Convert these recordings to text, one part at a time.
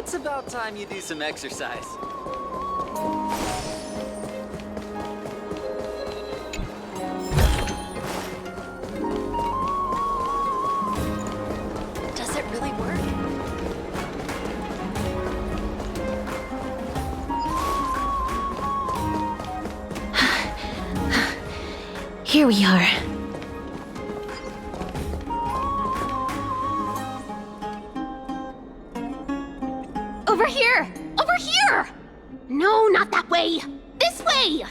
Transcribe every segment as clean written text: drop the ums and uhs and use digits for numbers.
It's about time you do some exercise. Does it really work? Here we are. Over here! Over here! No, not that way! This way!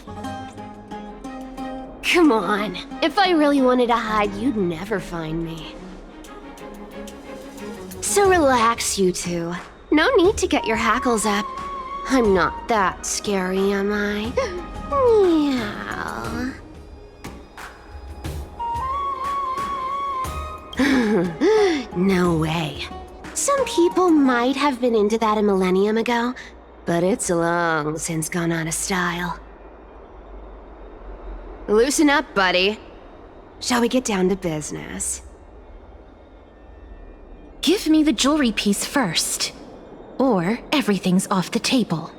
Come on. If I really wanted to hide, you'd never find me. So relax, you two. No need to get your hackles up. I'm not that scary, am I? Meow. No way. Some people might have been into that a millennium ago, but it's long since gone out of style. Loosen up, buddy. Shall we get down to business? Give me the jewelry piece first, or everything's off the table.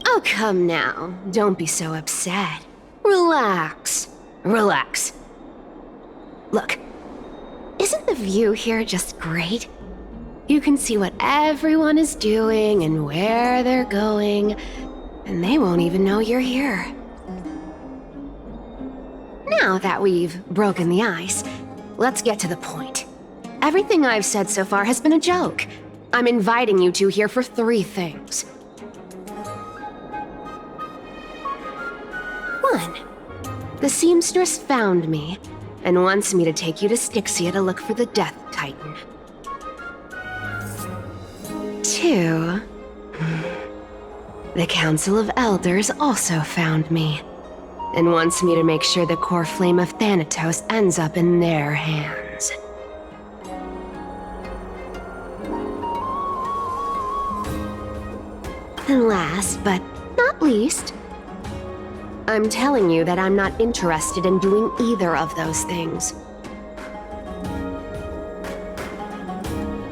Oh, come now. Don't be so upset. Relax. Relax. Look, isn't the view here just great? You can see what everyone is doing and where they're going, and they won't even know you're here. Now that we've broken the ice, let's get to the point. Everything I've said so far has been a joke. I'm inviting you two here for 3 things. 1. The seamstress found me and wants me to take you to Styxia to look for the Death Titan. 2. The Council of Elders also found me and wants me to make sure the core flame of Thanatos ends up in their hands. And last but not least, I'm telling you that I'm not interested in doing either of those things.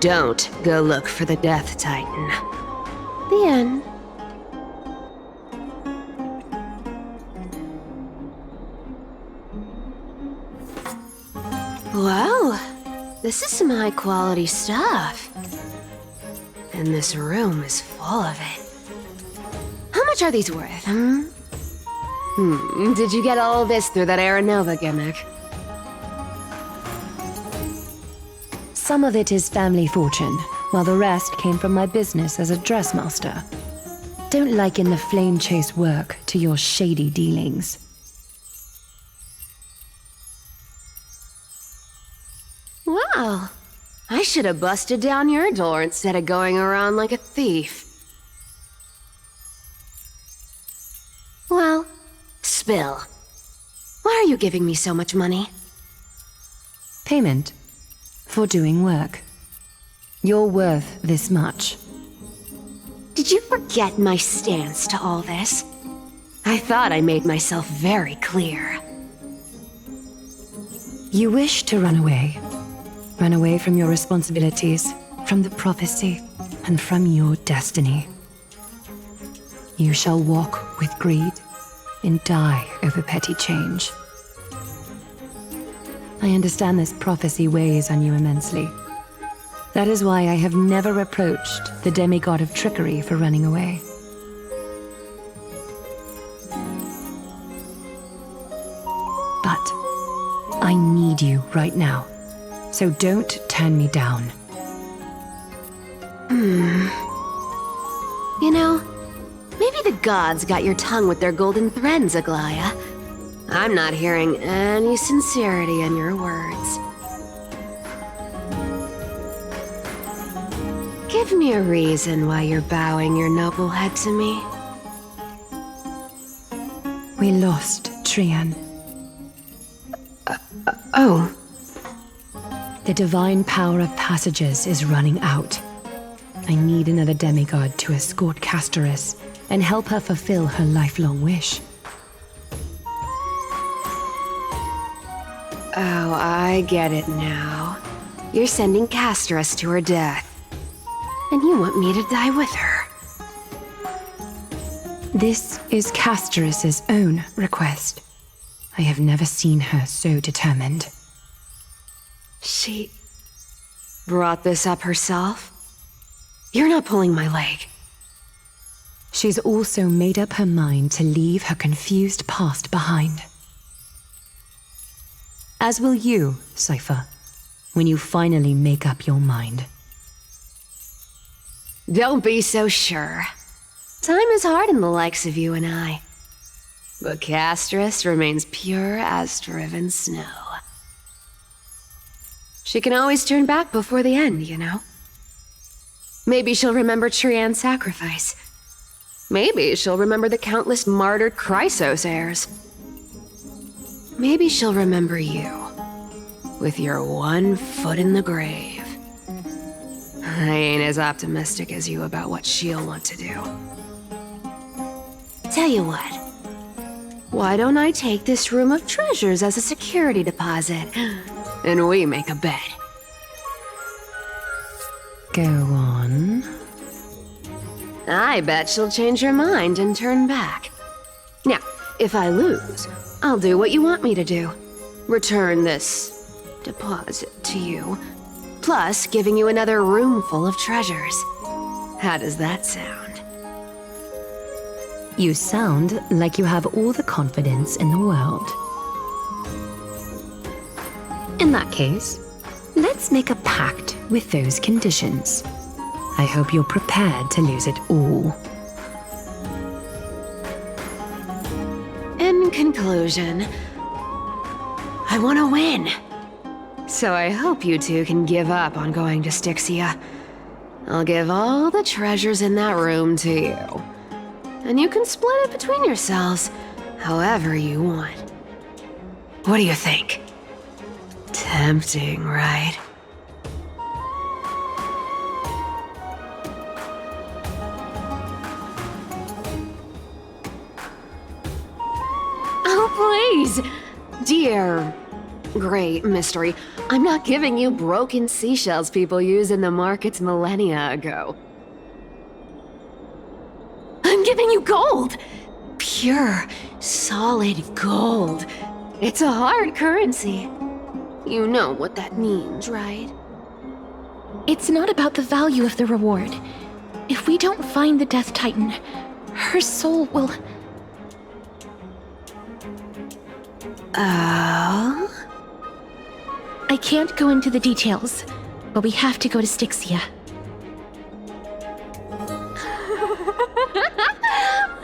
Don't go look for the Death Titan. The end. Wow, this is some high-quality stuff. And this room is full of it. How much are these worth, Did you get all this through that Aranova gimmick? Some of it is family fortune, while the rest came from my business as a dressmaster. Don't liken the flame chase work to your shady dealings. Wow, I should have busted down your door instead of going around like a thief. Well, spill. Why are you giving me so much money? Payment for doing work. You're worth this much. Did you forget my stance to all this? I thought I made myself very clear. You wish to run away. Run away from your responsibilities, from the prophecy, and from your destiny. You shall walk with greed and die over petty change. I understand this prophecy weighs on you immensely. That is why I have never reproached the demigod of trickery for running away. But I need you right now, so don't turn me down. You know, maybe the gods got your tongue with their golden threads, Aglaya. I'm not hearing any sincerity in your words. Give me a reason why you're bowing your noble head to me. We lost Trian. Oh. The divine power of passages is running out. I need another demigod to escort Castoris and help her fulfill her lifelong wish. Oh, I get it now. You're sending Castris to her death. And you want me to die with her. This is Castris's own request. I have never seen her so determined. She brought this up herself? You're not pulling my leg. She's also made up her mind to leave her confused past behind. As will you, Cypher, when you finally make up your mind. Don't be so sure. Time is hard in the likes of you and I. But Castris remains pure as driven snow. She can always turn back before the end, you know? Maybe she'll remember Trian's sacrifice. Maybe she'll remember the countless martyred Chrysos heirs. Maybe she'll remember you, with your one foot in the grave. I ain't as optimistic as you about what she'll want to do. Tell you what, why don't I take this room of treasures as a security deposit, and we make a bet? Go on. I bet she'll change her mind and turn back. Now, if I lose, I'll do what you want me to do. Return this deposit to you, plus giving you another room full of treasures. How does that sound? You sound like you have all the confidence in the world. In that case, let's make a pact with those conditions. I hope you're prepared to lose it all. In conclusion, I want to win. So I hope you two can give up on going to Styxia. I'll give all the treasures in that room to you. And you can split it between yourselves, however you want. What do you think? Tempting, right? Oh, please! Dear great mystery, I'm not giving you broken seashells people use in the markets millennia ago. I'm giving you gold! Pure, solid gold. It's a hard currency. You know what that means, right? It's not about the value of the reward. If we don't find the Death Titan, her soul will... Oh? I can't go into the details, but we have to go to Styxia.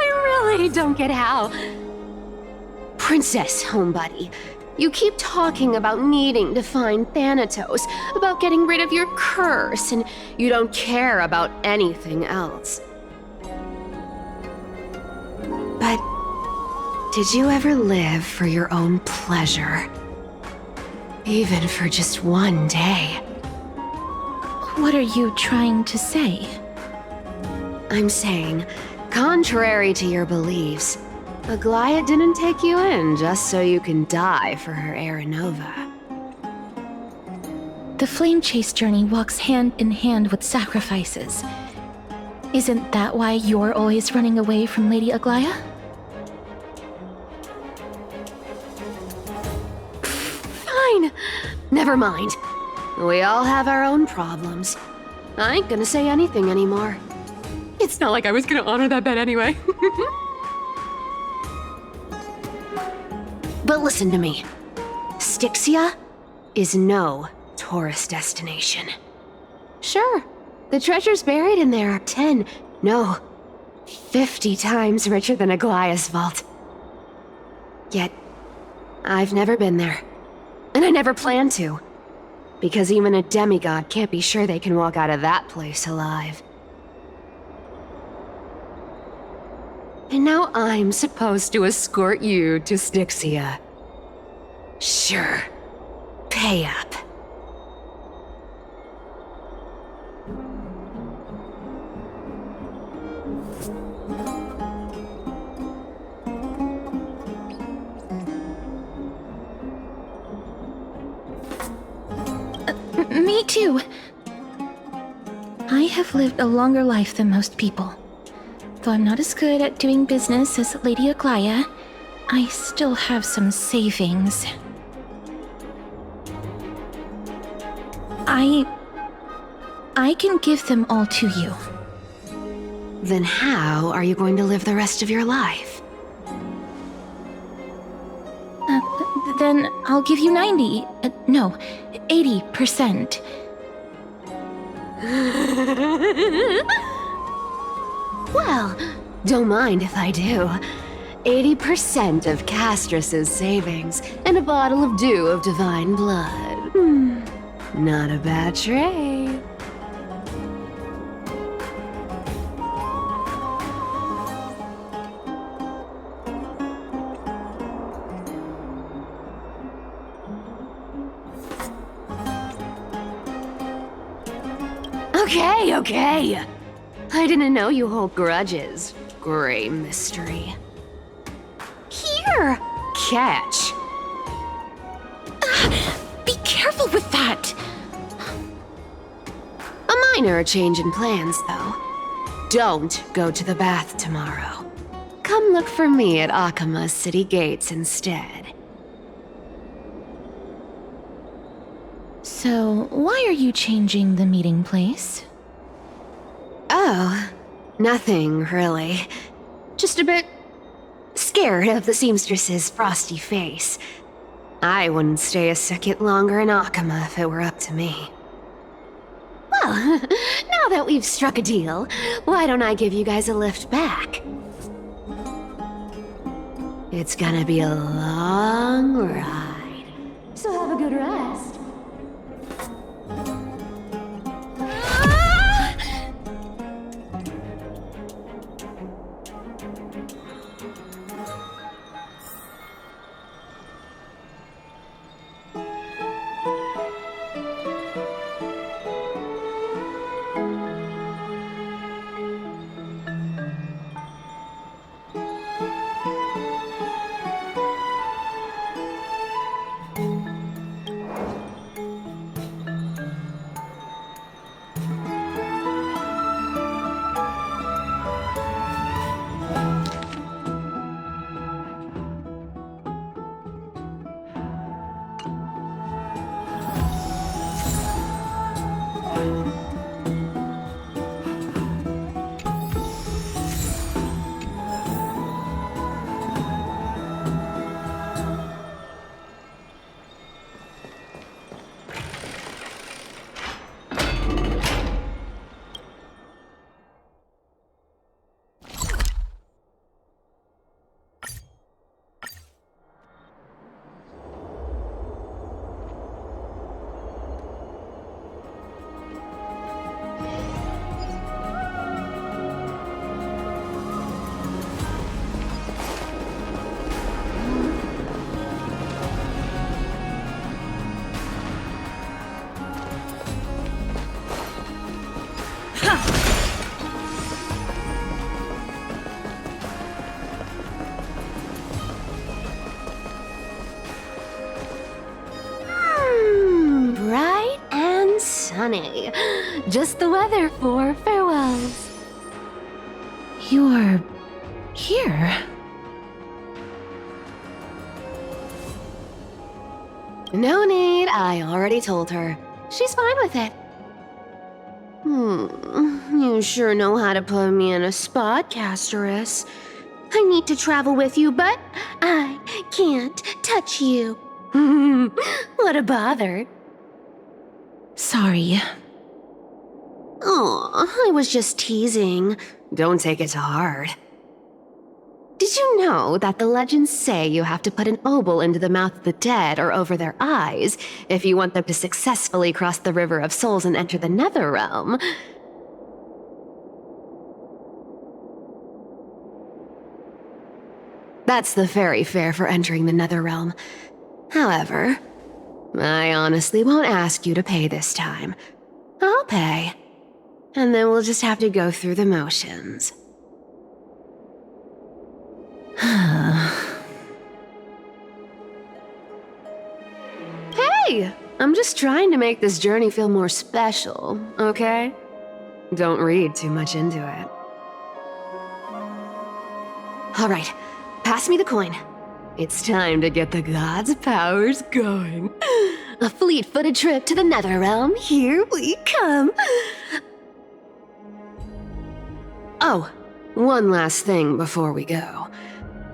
I really don't get how. Princess, homebuddy, you keep talking about needing to find Thanatos, about getting rid of your curse, and you don't care about anything else. But did you ever live for your own pleasure? Even for just one day? What are you trying to say? I'm saying, contrary to your beliefs, Aglaia didn't take you in just so you can die for her Aranova. The flame chase journey walks hand in hand with sacrifices. Isn't that why you're always running away from Lady Aglaia? Fine. Never mind. We all have our own problems. I ain't gonna say anything anymore. It's not like I was gonna honor that bet anyway. But listen to me. Styxia is no tourist destination. Sure, the treasures buried in there are 10, no, 50 times richer than Aglaia's vault. Yet, I've never been there. And I never plan to. Because even a demigod can't be sure they can walk out of that place alive. And now I'm supposed to escort you to Styxia. Sure. Pay up. too. I have lived a longer life than most people. Though I'm not as good at doing business as Lady Aglaya, I still have some savings. I can give them all to you. Then how are you going to live the rest of your life? Then I'll give you 80%. Well, don't mind if I do. 80% of Castrus's savings and a bottle of dew of divine blood. Not a bad trade. Okay. I didn't know you hold grudges. Gray mystery. Here! Catch. Be careful with that! A minor change in plans, though. Don't go to the bath tomorrow. Come look for me at Akama's city gates instead. So, why are you changing the meeting place? Oh, nothing really. Just a bit scared of the seamstress's frosty face. I wouldn't stay a second longer in Akama if it were up to me. Well, now that we've struck a deal, why don't I give you guys a lift back? It's gonna be a long ride, so have a good rest. Bright and sunny. Just the weather for farewells. You're here. No need, I already told her. She's fine with it. You sure know how to put me in a spot, Casterus. I need to travel with you, but I can't touch you. What a bother. Sorry. Aw, I was just teasing. Don't take it to heart. Did you know that the legends say you have to put an obol into the mouth of the dead or over their eyes if you want them to successfully cross the River of Souls and enter the Netherrealm? That's the fairy fare for entering the Netherrealm. However, I honestly won't ask you to pay this time. I'll pay. And then we'll just have to go through the motions. Hey! I'm just trying to make this journey feel more special, okay? Don't read too much into it. All right, pass me the coin. It's time to get the gods' powers going. A fleet-footed trip to the Netherrealm. Here we come. Oh, one last thing before we go.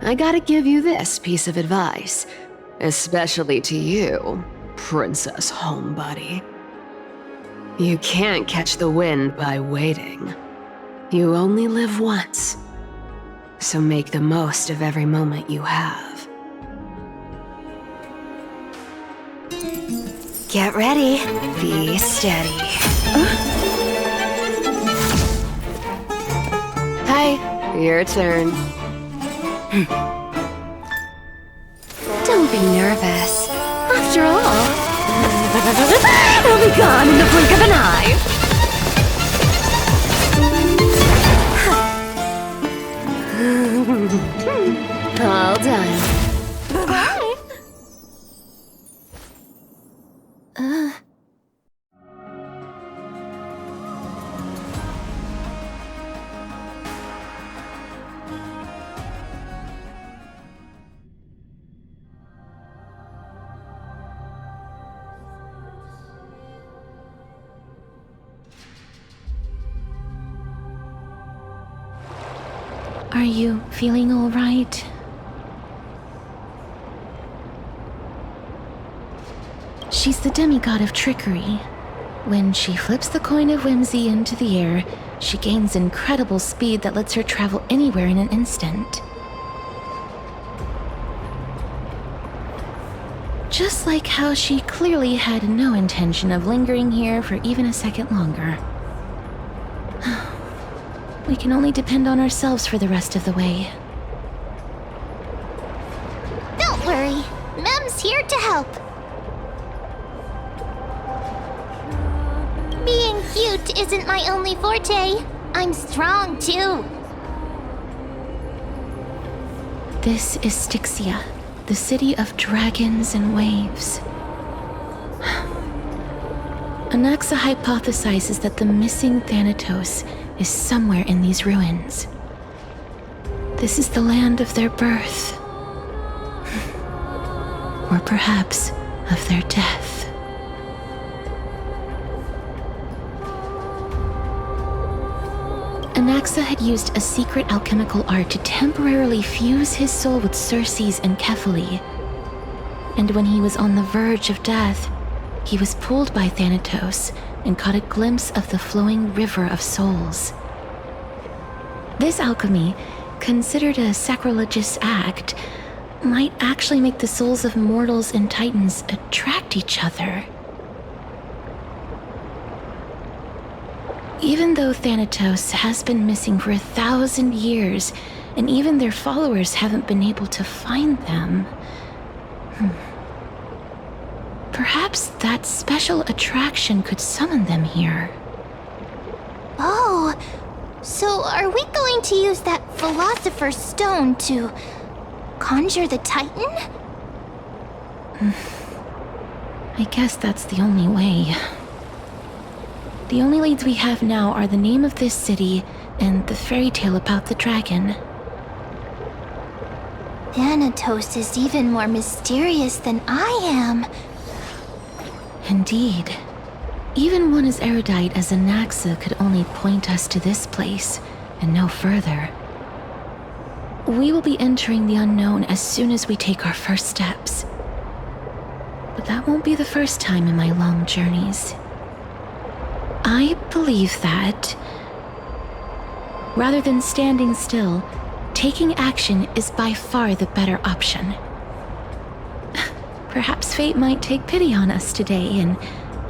I gotta give you this piece of advice, especially to you, Princess Homebody. You can't catch the wind by waiting. You only live once, so make the most of every moment you have. Get ready, be steady. Hi, your turn. Don't be nervous. After all, it'll be gone in the blink of an eye. All done. Bye. Are you feeling all right? She's the demigod of trickery. When she flips the coin of whimsy into the air, she gains incredible speed that lets her travel anywhere in an instant. Just like how she clearly had no intention of lingering here for even a second longer. We can only depend on ourselves for the rest of the way. Don't worry, Mem's here to help. Being cute isn't my only forte. I'm strong too. This is Styxia, the city of dragons and waves. Anaxa hypothesizes that the missing Thanatos is somewhere in these ruins. This is the land of their birth. Or perhaps of their death. Anaxa had used a secret alchemical art to temporarily fuse his soul with Circe's and Kephae. And when he was on the verge of death, he was pulled by Thanatos and caught a glimpse of the flowing river of souls. This alchemy, considered a sacrilegious act, might actually make the souls of mortals and titans attract each other. Even though Thanatos has been missing for 1,000 years, and even their followers haven't been able to find them, perhaps that special attraction could summon them here. Oh, so are we going to use that Philosopher's Stone to conjure the Titan? I guess that's the only way. The only leads we have now are the name of this city and the fairy tale about the dragon. Thanatos is even more mysterious than I am. Indeed. Even one as erudite as Anaxa could only point us to this place, and no further. We will be entering the unknown as soon as we take our first steps. But that won't be the first time in my long journeys. I believe that, rather than standing still, taking action is by far the better option. Perhaps fate might take pity on us today and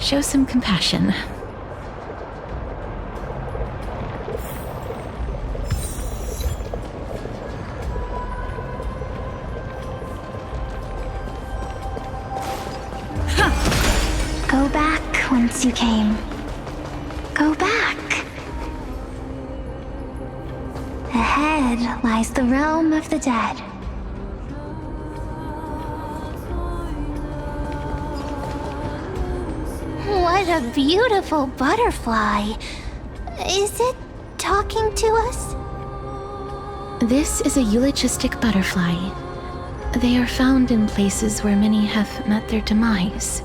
show some compassion. Go back whence you came. Go back. Ahead lies the realm of the dead. What a beautiful butterfly. Is it talking to us? This is a eulogistic butterfly. They are found in places where many have met their demise.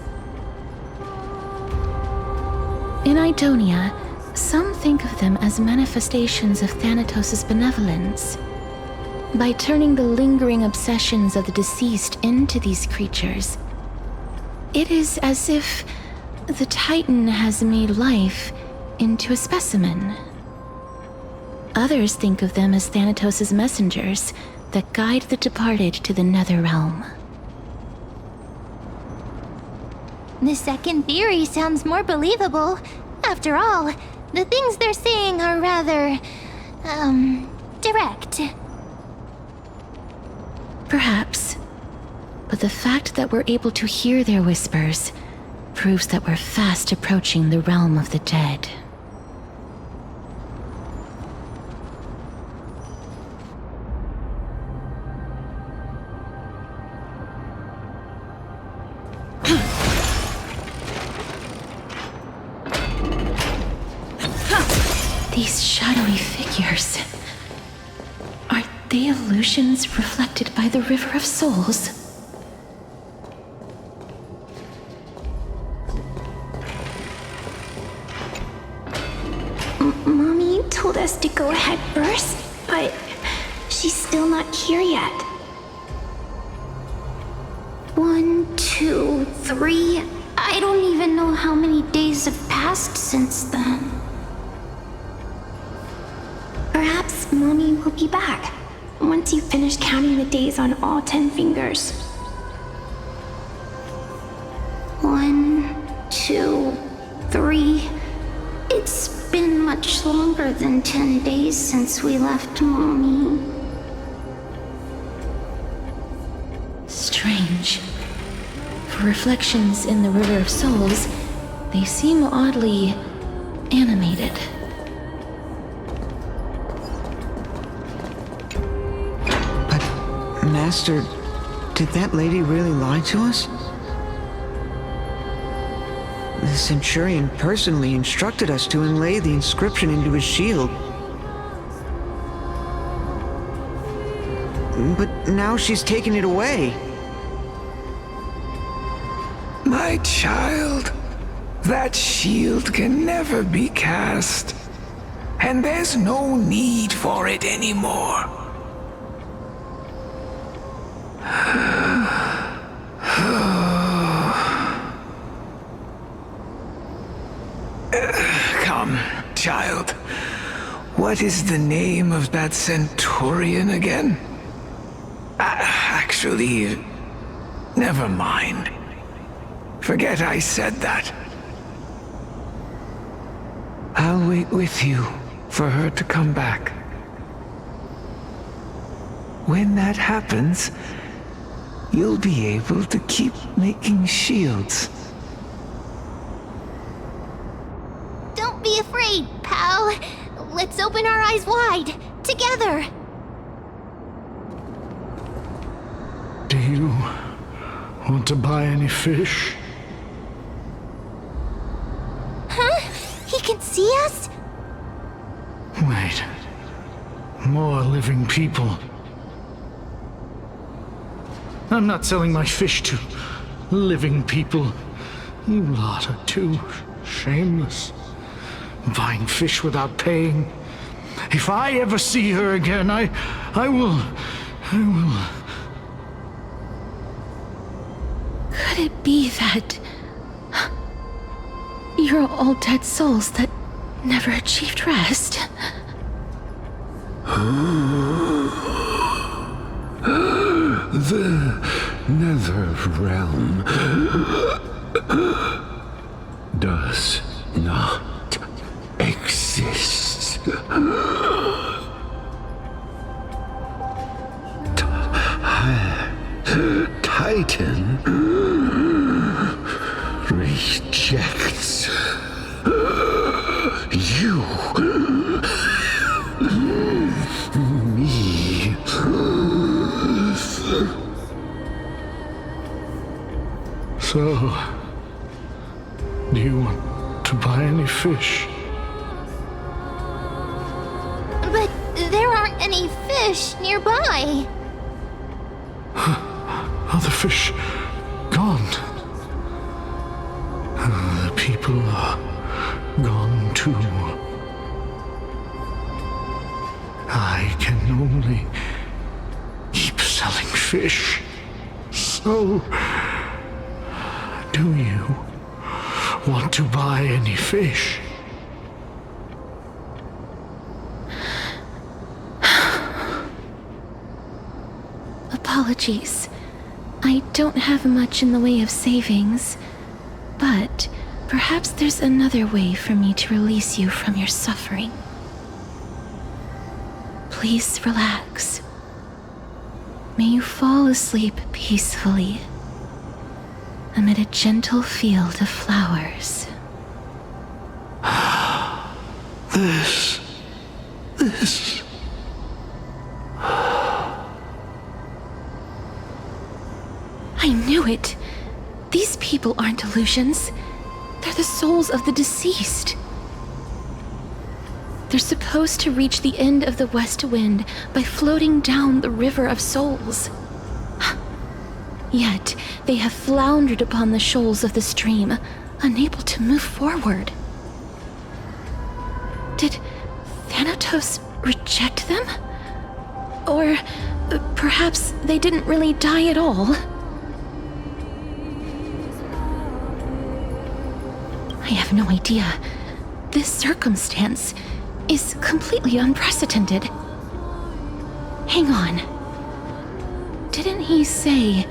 In Idonia, some think of them as manifestations of Thanatos' benevolence. By turning the lingering obsessions of the deceased into these creatures, it is as if the Titan has made life into a specimen. Others think of them as Thanatos' messengers that guide the departed to the nether realm. The second theory sounds more believable. After all, the things they're saying are rather, direct. Perhaps. But the fact that we're able to hear their whispers proves that we're fast approaching the realm of the dead. These shadowy figures. Are they illusions reflected by the River of Souls? Mommy told us to go ahead first, but she's still not here yet. 1, 2, 3. I don't even know how many days have passed since then. Perhaps Mommy will be back once you finish counting the days on all 10 fingers. 1, 2, 3. It's been much longer than 10 days since we left Mommy. Strange. For reflections in the River of Souls, they seem oddly animated. Master, did that lady really lie to us? The Centurion personally instructed us to inlay the inscription into his shield. But now she's taken it away. My child, that shield can never be cast, and there's no need for it anymore. Come, child. What is the name of that Centurion again? Actually, never mind. Forget I said that. I'll wait with you for her to come back. When that happens, you'll be able to keep making shields. Don't be afraid, pal. Let's open our eyes wide, together. Do you want to buy any fish? Huh? He can see us? Wait. More living people. I'm not selling my fish to living people. You lot are too shameless. Buying fish without paying. If I ever see her again, I will... Could it be that you're all dead souls that never achieved rest? The nether realm does not exist. Titan rejects you. Me. So, Do you want to buy any fish? But there aren't any fish nearby. Are the fish gone? The people are gone too. I can only keep selling fish. So, do you want to buy any fish? Apologies. I don't have much in the way of savings, but perhaps there's another way for me to release you from your suffering. Please relax. May you fall asleep peacefully amid a gentle field of flowers. This. I knew it. These people aren't illusions. They're the souls of the deceased. They're supposed to reach the end of the west wind by floating down the river of souls. Yet, they have floundered upon the shoals of the stream, unable to move forward. Did Thanatos reject them? Or perhaps they didn't really die at all? I have no idea. This circumstance is completely unprecedented. Hang on. Didn't he say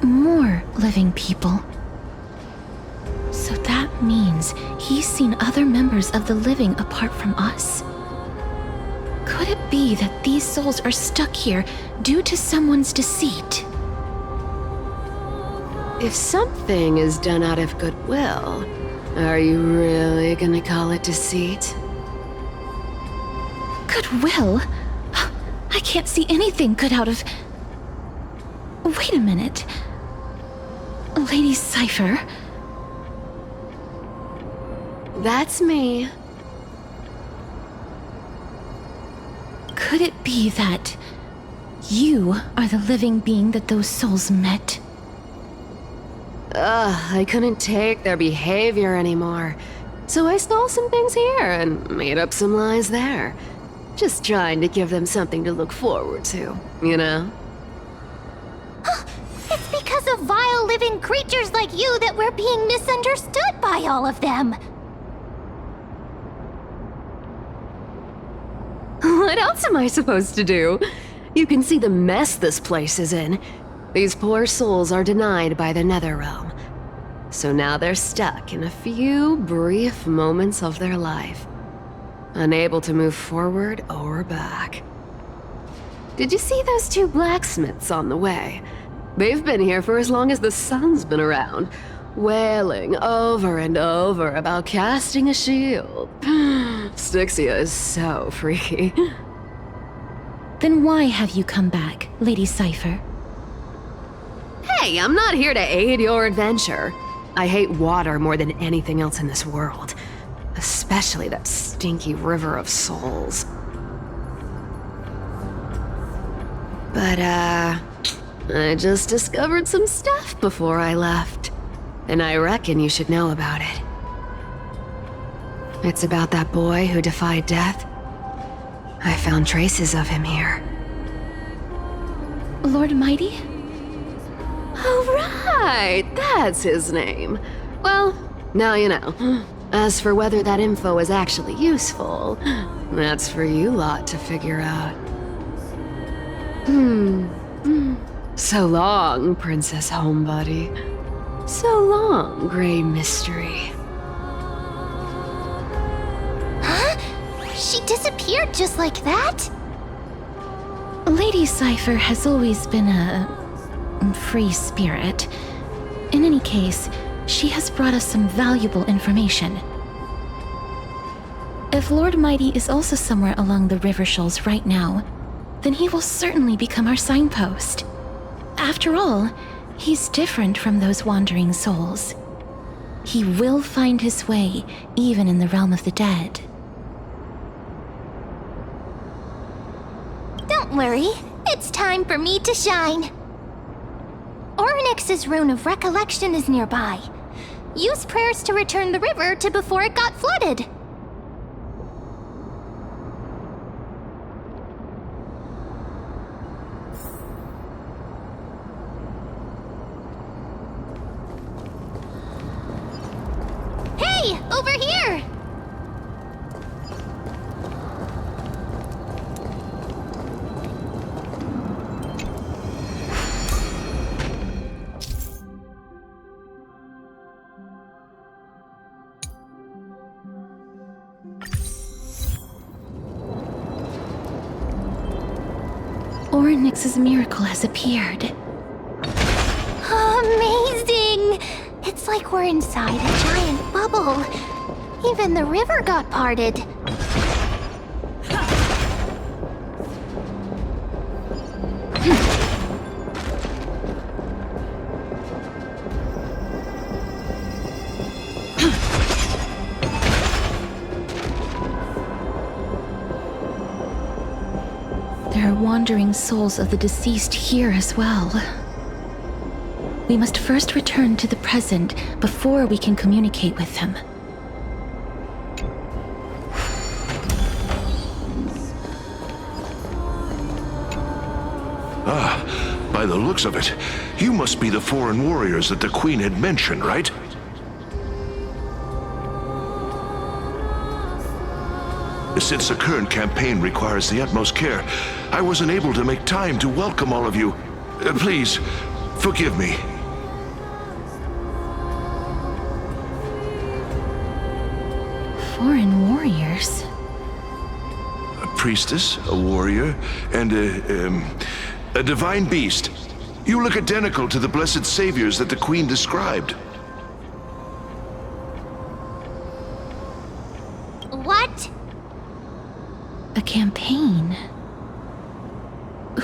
more living people? So that means he's seen other members of the living apart from us? Could it be that these souls are stuck here due to someone's deceit? If something is done out of goodwill, are you really gonna call it deceit? Goodwill? I can't see anything good out of... Wait a minute. Lady Cypher? That's me. Could it be that you are the living being that those souls met? I couldn't take their behavior anymore. So I stole some things here and made up some lies there. Just trying to give them something to look forward to, you know? It's because of vile living creatures like you that we're being misunderstood by all of them. What else am I supposed to do? You can see the mess this place is in. These poor souls are denied by the Netherrealm. So now they're stuck in a few brief moments of their life, unable to move forward or back. Did you see those two blacksmiths on the way? They've been here for as long as the sun's been around, wailing over and over about casting a shield. Styxia is so freaky. Then why have you come back, Lady Cypher? Hey, I'm not here to aid your adventure. I hate water more than anything else in this world. Especially that stinky river of souls. But, I just discovered some stuff before I left. And I reckon you should know about it. It's about that boy who defied death. I found traces of him here. Lord Mighty? Oh, right! That's his name. Well, now you know. As for whether that info is actually useful, that's for you lot to figure out. So long, Princess Homebody. So long, Grey Mystery. Huh? She disappeared just like that? Lady Cypher has always been a free spirit. In any case, she has brought us some valuable information. If Lord Mighty is also somewhere along the river shoals right now, then he will certainly become our signpost. After all, he's different from those wandering souls. He will find his way, even in the realm of the dead. Don't worry, it's time for me to shine. Orynyx's rune of recollection is nearby. Use prayers to return the river to before it got flooded. Hey, over here! Orynyx's miracle has appeared. Amazing! It's like we're inside a giant bubble. Even the river got parted. There are wandering souls of the deceased here as well. We must first return to the present before we can communicate with them. By the looks of it, you must be the foreign warriors that the Queen had mentioned, right? Since the current campaign requires the utmost care, I wasn't able to make time to welcome all of you. Please, forgive me. Foreign warriors? A priestess, a warrior, and a divine beast. You look identical to the blessed saviors that the Queen described. What? A campaign?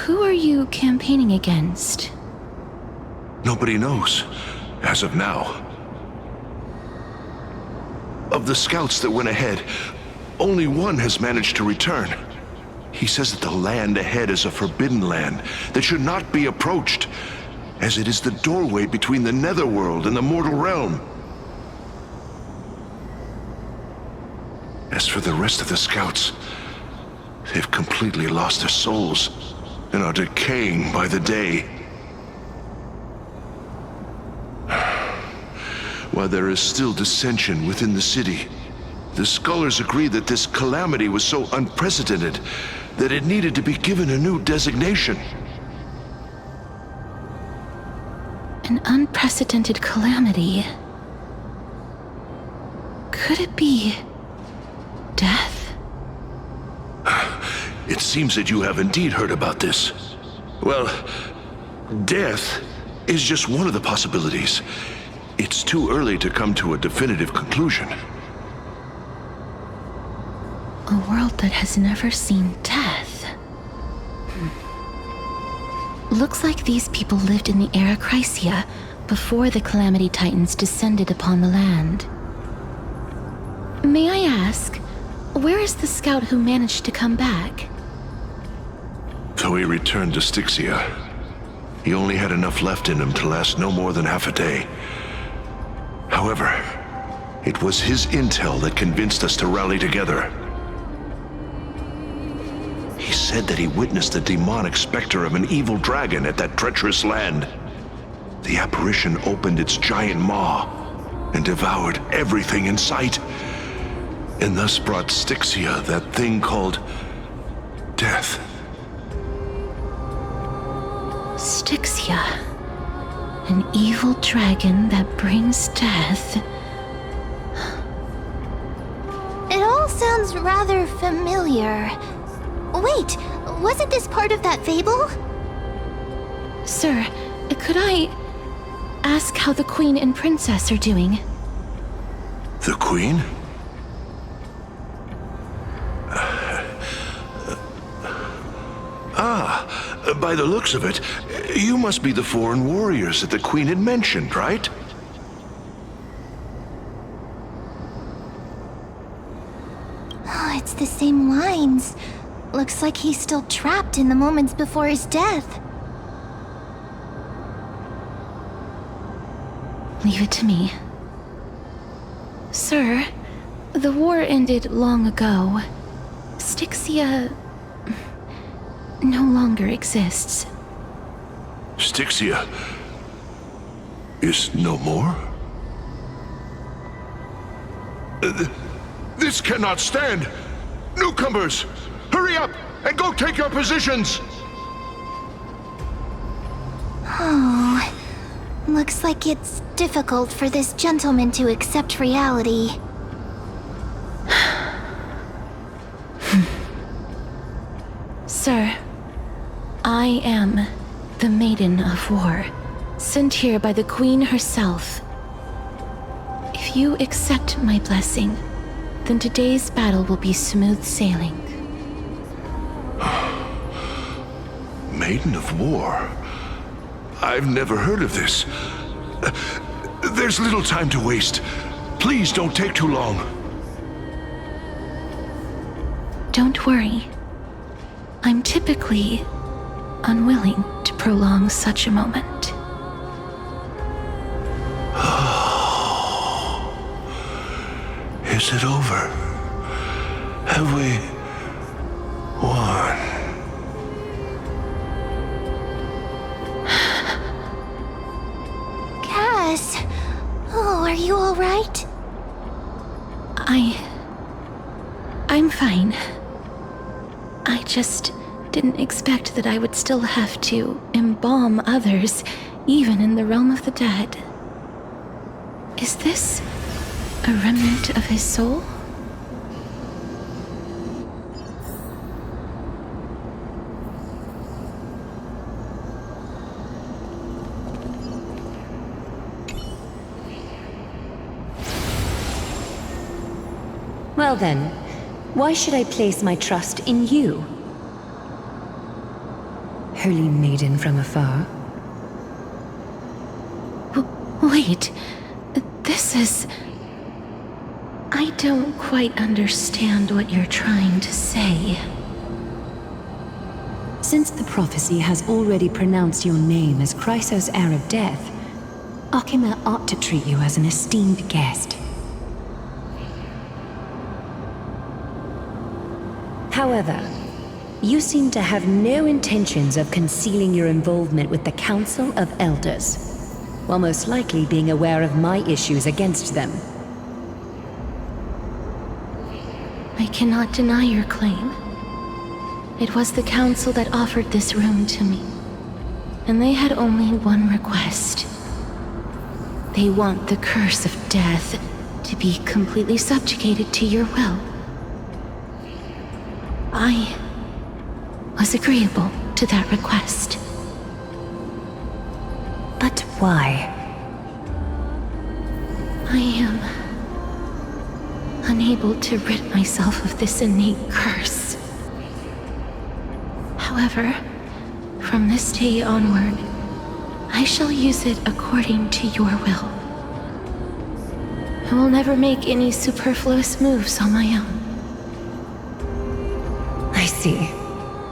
Who are you campaigning against? Nobody knows, as of now. Of the scouts that went ahead, only one has managed to return. He says that the land ahead is a forbidden land that should not be approached, as it is the doorway between the netherworld and the mortal realm. As for the rest of the scouts, they've completely lost their souls and are decaying by the day. While there is still dissension within the city, the scholars agree that this calamity was so unprecedented that it needed to be given a new designation. An unprecedented calamity. Could it be death? It seems that you have indeed heard about this. Well, death is just one of the possibilities. It's too early to come to a definitive conclusion. A world that has never seen death. Looks like these people lived in the Era Chrysia before the Calamity Titans descended upon the land. May I ask, where is the scout who managed to come back? Though he returned to Styxia, he only had enough left in him to last no more than half a day. However, it was his intel that convinced us to rally together. He said that he witnessed the demonic specter of an evil dragon at that treacherous land. The apparition opened its giant maw and devoured everything in sight, and thus brought Styxia that thing called death. Styxia. An evil dragon that brings death. It all sounds rather familiar. Wait, wasn't this part of that fable? Sir, could I ask how the Queen and Princess are doing? The Queen? By the looks of it, you must be the foreign warriors that the Queen had mentioned, right? the same lines. Looks like he's still trapped in the moments before his death. Leave it to me. Sir, the war ended long ago. Styxia no longer exists. Styxia is no more? This cannot stand! Newcomers, hurry up and go take your positions! Oh, looks like it's difficult for this gentleman to accept reality. Sir, I am the Maiden of War, sent here by the Queen herself. If you accept my blessing, then today's battle will be smooth sailing. Maiden of War? I've never heard of this. There's little time to waste. Please don't take too long. Don't worry. I'm typically unwilling to prolong such a moment. Is it over? Have we won? Cass! Oh, are you alright? I'm fine. I just didn't expect that I would still have to embalm others, even in the realm of the dead. Is this a remnant of his soul? Well then, why should I place my trust in you? Holy maiden from afar. Wait, this is... I don't quite understand what you're trying to say. Since the prophecy has already pronounced your name as Chrysos, heir of death, Arkema ought to treat you as an esteemed guest. However, you seem to have no intentions of concealing your involvement with the Council of Elders, while most likely being aware of my issues against them. I cannot deny your claim. It was the Council that offered this room to me, and they had only one request. They want the curse of death to be completely subjugated to your will. I was agreeable to that request. But why? I am unable to rid myself of this innate curse. However, from this day onward, I shall use it according to your will. I will never make any superfluous moves on my own. I see.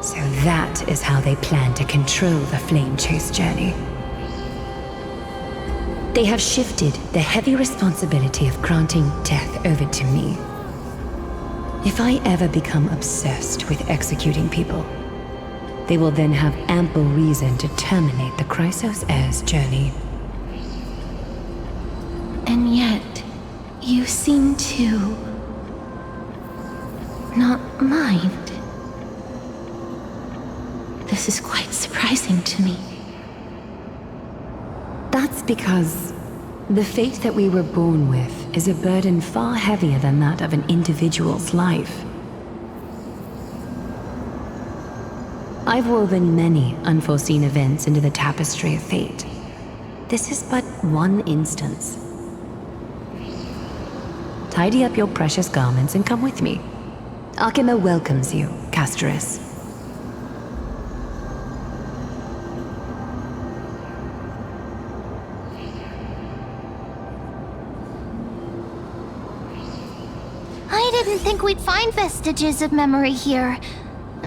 So that is how they plan to control the Flame Chase journey. They have shifted the heavy responsibility of granting death over to me. If I ever become obsessed with executing people, they will then have ample reason to terminate the Chrysos heir's journey. And yet, you seem to not mind. This is quite surprising to me. That's because the fate that we were born with is a burden far heavier than that of an individual's life. I've woven many unforeseen events into the tapestry of fate. This is but one instance. Tidy up your precious garments and come with me. Arkema welcomes you, Castoris. I didn't think we'd find vestiges of memory here.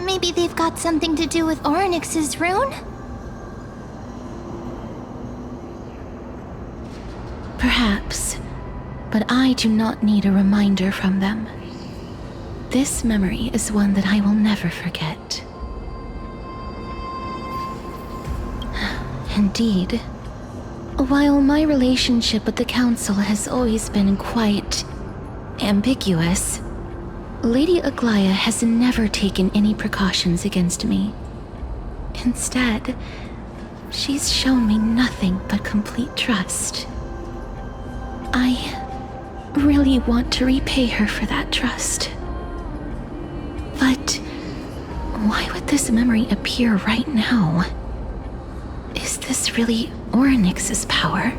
Maybe they've got something to do with Oryx's rune? Perhaps, but I do not need a reminder from them. This memory is one that I will never forget. Indeed. While my relationship with the Council has always been quite ambiguous, Lady Aglaya has never taken any precautions against me. Instead, she's shown me nothing but complete trust. I really want to repay her for that trust. But why would this memory appear right now? Is this really Oryx's power?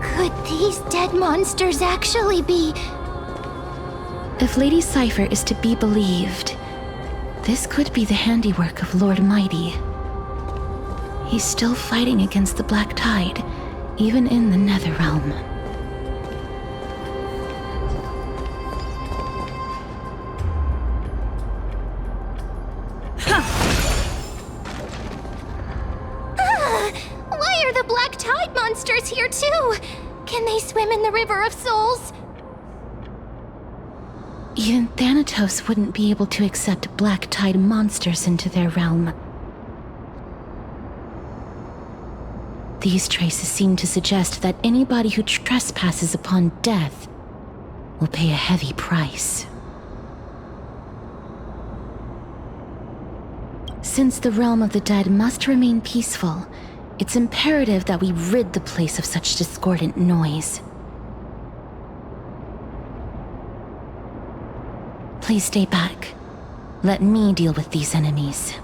Could these dead monsters actually be... If Lady Cypher is to be believed, this could be the handiwork of Lord Mighty. He's still fighting against the Black Tide, even in the Netherrealm. Why are the Black Tide monsters here too? Can they swim in the River of Souls? Even Thanatos wouldn't be able to accept Black Tide monsters into their realm. These traces seem to suggest that anybody who trespasses upon death will pay a heavy price. Since the realm of the dead must remain peaceful, it's imperative that we rid the place of such discordant noise. Please stay back. Let me deal with these enemies.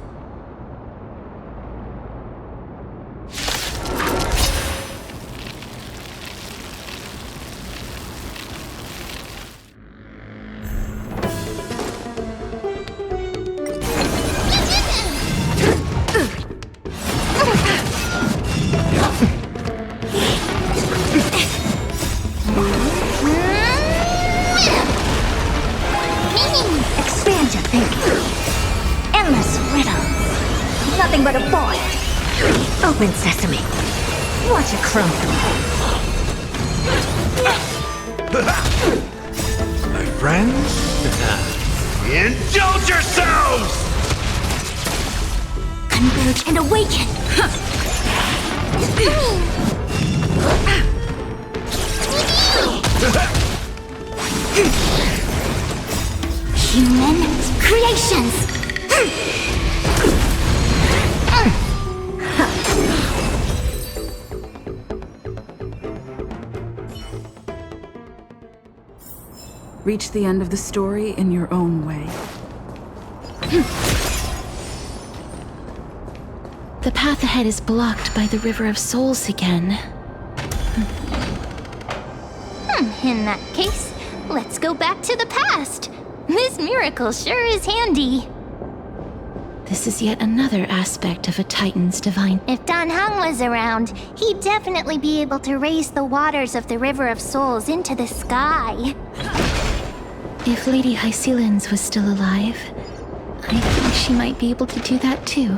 Expand your thinking. Endless riddles. Nothing but a void. Open sesame. Watch it crumble. My friends, indulge yourselves! Converge and awaken. Human creations. Reach the end of the story in your own way. The path ahead is blocked by the River of Souls again. In that case, let's go back to the past. This miracle sure is handy. This is yet another aspect of a Titan's divine. If Dan Heng was around, he'd definitely be able to raise the waters of the River of Souls into the sky. If Lady Hycelens was still alive, I think she might be able to do that too.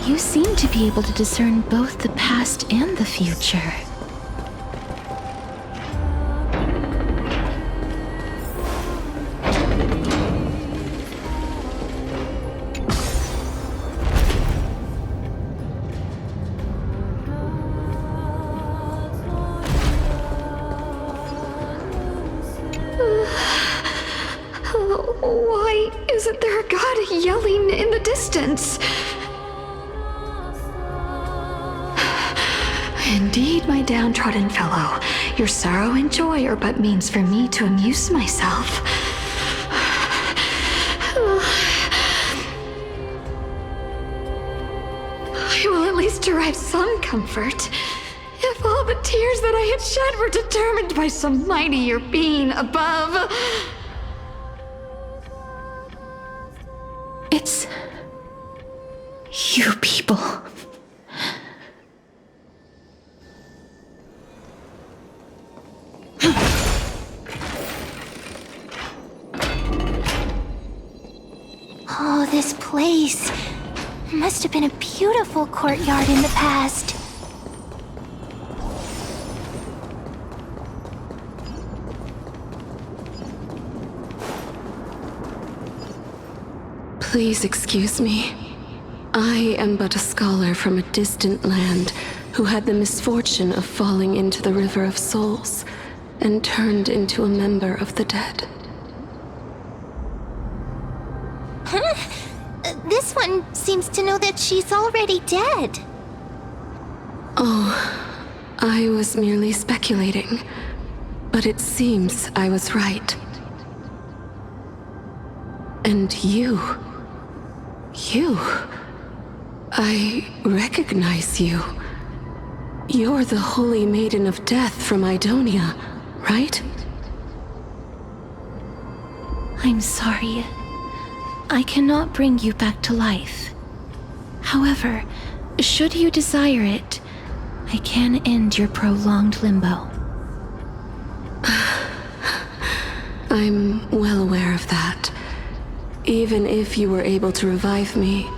You seem to be able to discern both the past and the future. Why isn't there a god yelling in the distance? Indeed, my downtrodden fellow, your sorrow and joy are but means for me to amuse myself. derive some comfort. If all the tears that I had shed were determined by some mightier being above. It's you people. Oh, this place must have been a beautiful courtyard in the past. Please excuse me. I am but a scholar from a distant land who had the misfortune of falling into the River of Souls and turned into a member of the dead. This one seems to know that she's already dead. Oh, I was merely speculating, but it seems I was right. And you, I recognize you. You're the Holy Maiden of Death from Idonia, right? I'm sorry. I cannot bring you back to life. However, should you desire it, I can end your prolonged limbo. I'm well aware of that. Even if you were able to revive me,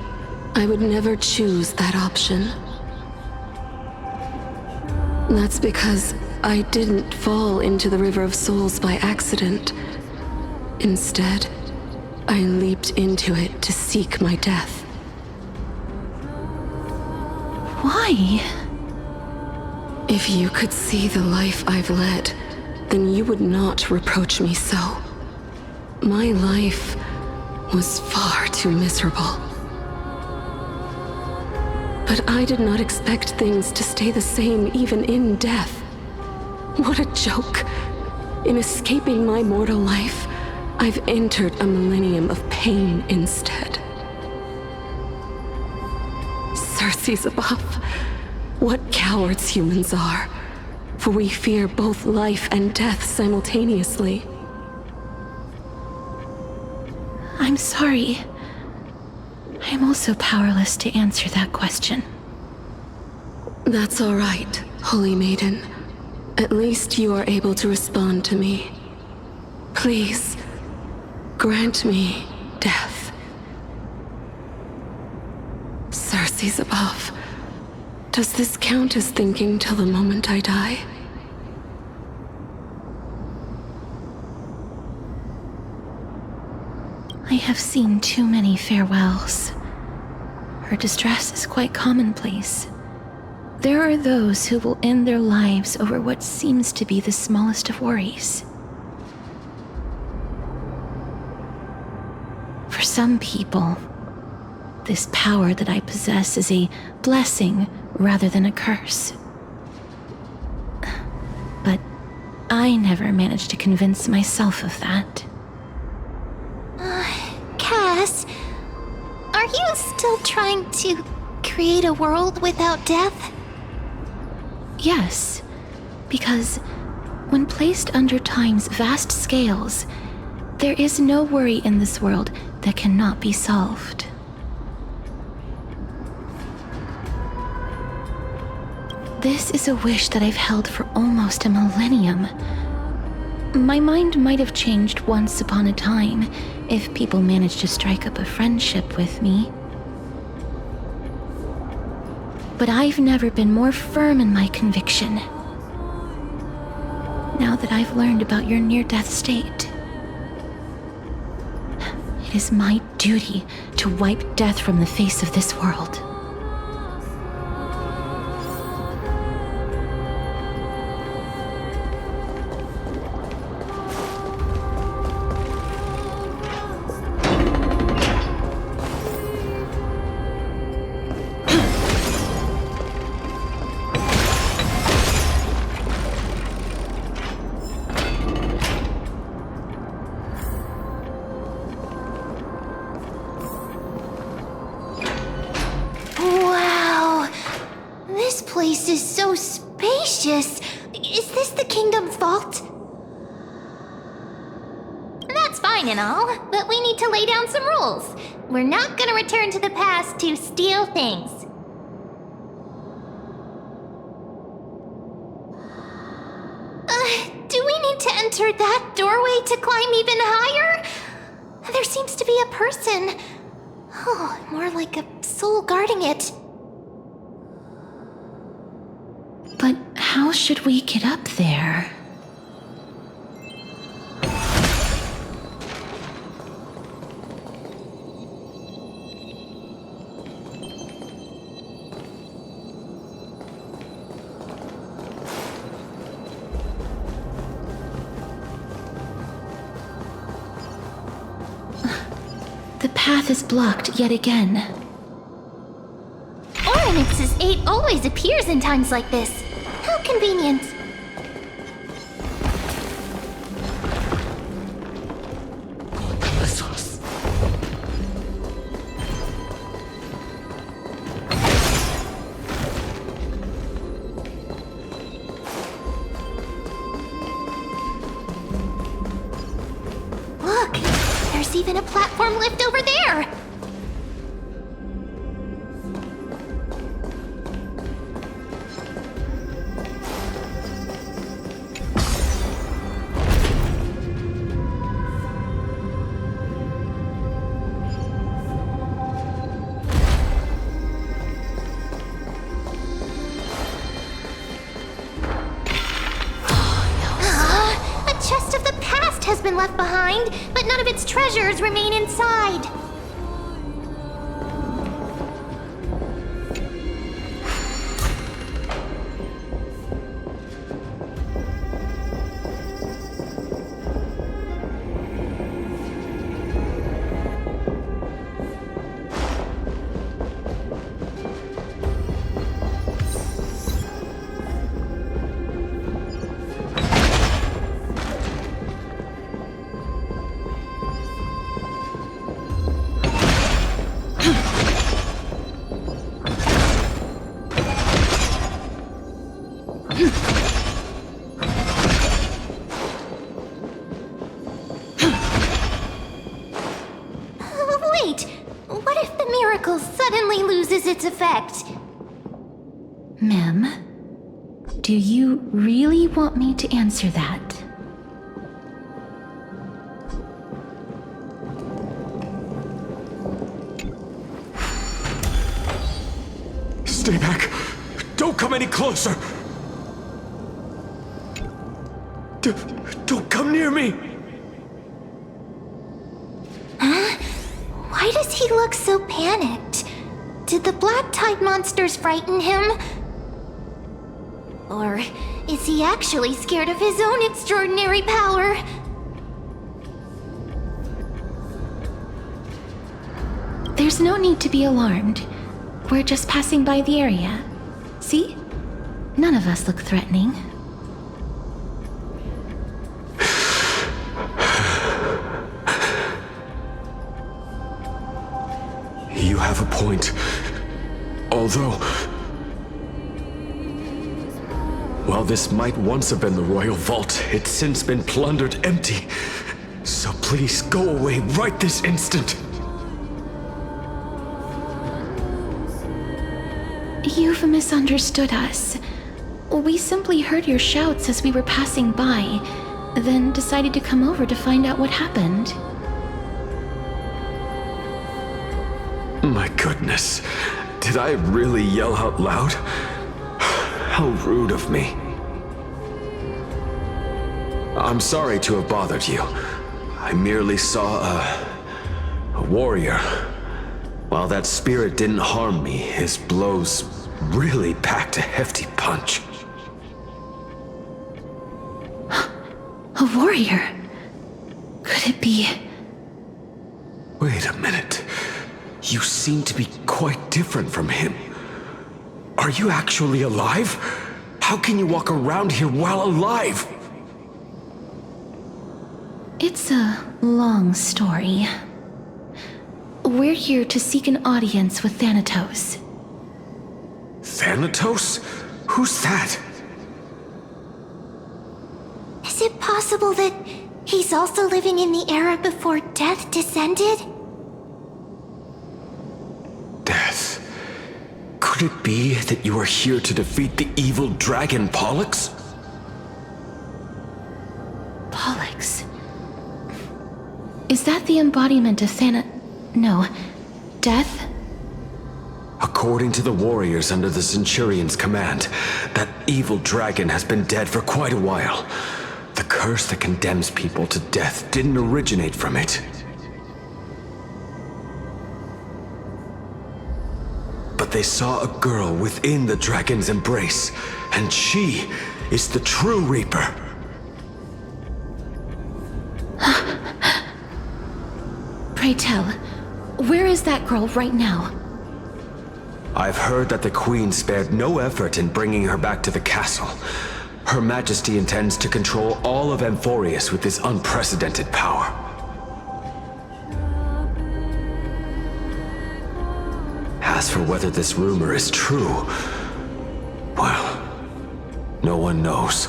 I would never choose that option. That's because I didn't fall into the River of Souls by accident. Instead, I leaped into it to seek my death. Why? If you could see the life I've led, then you would not reproach me so. My life was far too miserable. But I did not expect things to stay the same even in death. What a joke. In escaping my mortal life, I've entered a millennium of pain instead. Circes above. What cowards humans are. For we fear both life and death simultaneously. I'm sorry. I'm also powerless to answer that question. That's all right, Holy Maiden. At least you are able to respond to me. Please, grant me death. Circes above. Does this count as thinking till the moment I die? I have seen too many farewells. Her distress is quite commonplace. There are those who will end their lives over what seems to be the smallest of worries. For some people, this power that I possess is a blessing rather than a curse. But I never managed to convince myself of that. Cass, are you still trying to create a world without death? Yes, because when placed under time's vast scales, there is no worry in this world that cannot be solved. This is a wish that I've held for almost a millennium. My mind might have changed once upon a time if people managed to strike up a friendship with me. But I've never been more firm in my conviction. Now that I've learned about your near-death state, it is my duty to wipe death from the face of this world. is so spacious. Is this the kingdom's vault? That's fine and all, but we need to lay down some rules. We're not gonna return to the past to steal things. Do we need to enter that doorway to climb even higher? There seems to be a person. Oh, more like a soul guarding it. But how should we get up there? The path is blocked yet again. Orynyx's 8 always appears in times like this. How convenient. Look, there's even a platform lift over there. A chest of the past has been left behind, but none of its treasures remain inside. Wait, what if the miracle suddenly loses its effect? Mem, do you really want me to answer that? Stay back! Don't come any closer! Don't come near me! Huh? Why does he look so panicked? Did the black tide monsters frighten him? Or is he actually scared of his own extraordinary power? There's no need to be alarmed. We're just passing by the area. See? None of us look threatening. You have a point. Although, while this might once have been the royal vault, it's since been plundered empty. So please go away right this instant. You've misunderstood us. We simply heard your shouts as we were passing by, then decided to come over to find out what happened. My goodness, did I really yell out loud? How rude of me. I'm sorry to have bothered you. I merely saw a warrior. While that spirit didn't harm me, his blows really packed a hefty punch. A warrior? Could it be... Wait a minute. You seem to be quite different from him. Are you actually alive? How can you walk around here while alive? It's a long story. We're here to seek an audience with Thanatos. Thanatos? Who's that? Is it possible that he's also living in the era before death descended? Death. Could it be that you are here to defeat the evil dragon Pollux? Pollux. Is that the embodiment of No. Death? According to the warriors under the Centurion's command, that evil dragon has been dead for quite a while. The curse that condemns people to death didn't originate from it. But they saw a girl within the dragon's embrace, and she is the true Reaper. Pray tell, where is that girl right now? I've heard that the Queen spared no effort in bringing her back to the castle. Her Majesty intends to control all of Amphorius with this unprecedented power. As for whether this rumor is true, well, no one knows.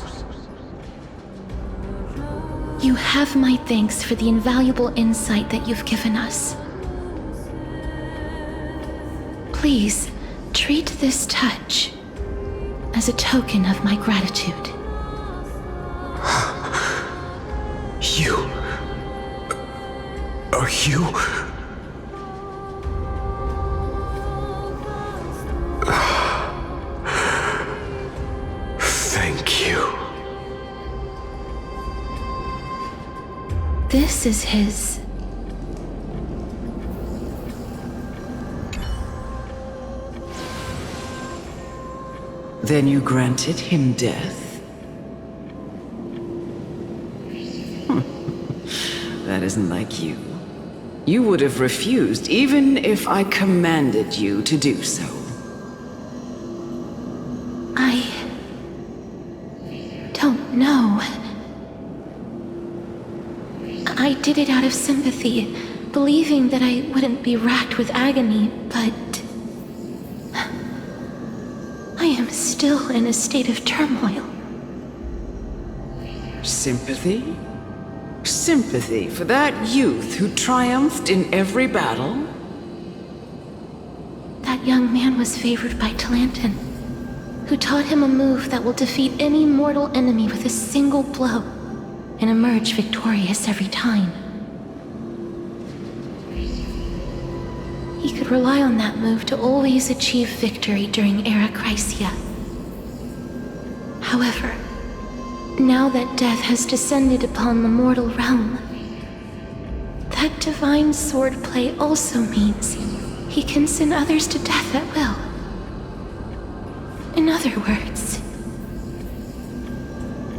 You have my thanks for the invaluable insight that you've given us. Please, treat this touch as a token of my gratitude. You... Are you... Thank you. This is his... Then you granted him death? That isn't like you. You would have refused even if I commanded you to do so. I don't know. I did it out of sympathy, believing that I wouldn't be racked with agony, but... I am still in a state of turmoil. Sympathy? Sympathy for that youth who triumphed in every battle? That young man was favored by Talantin, who taught him a move that will defeat any mortal enemy with a single blow and emerge victorious every time. He could rely on that move to always achieve victory during Era Chrysia. However, now that death has descended upon the mortal realm, that divine swordplay also means he can send others to death at will. In other words...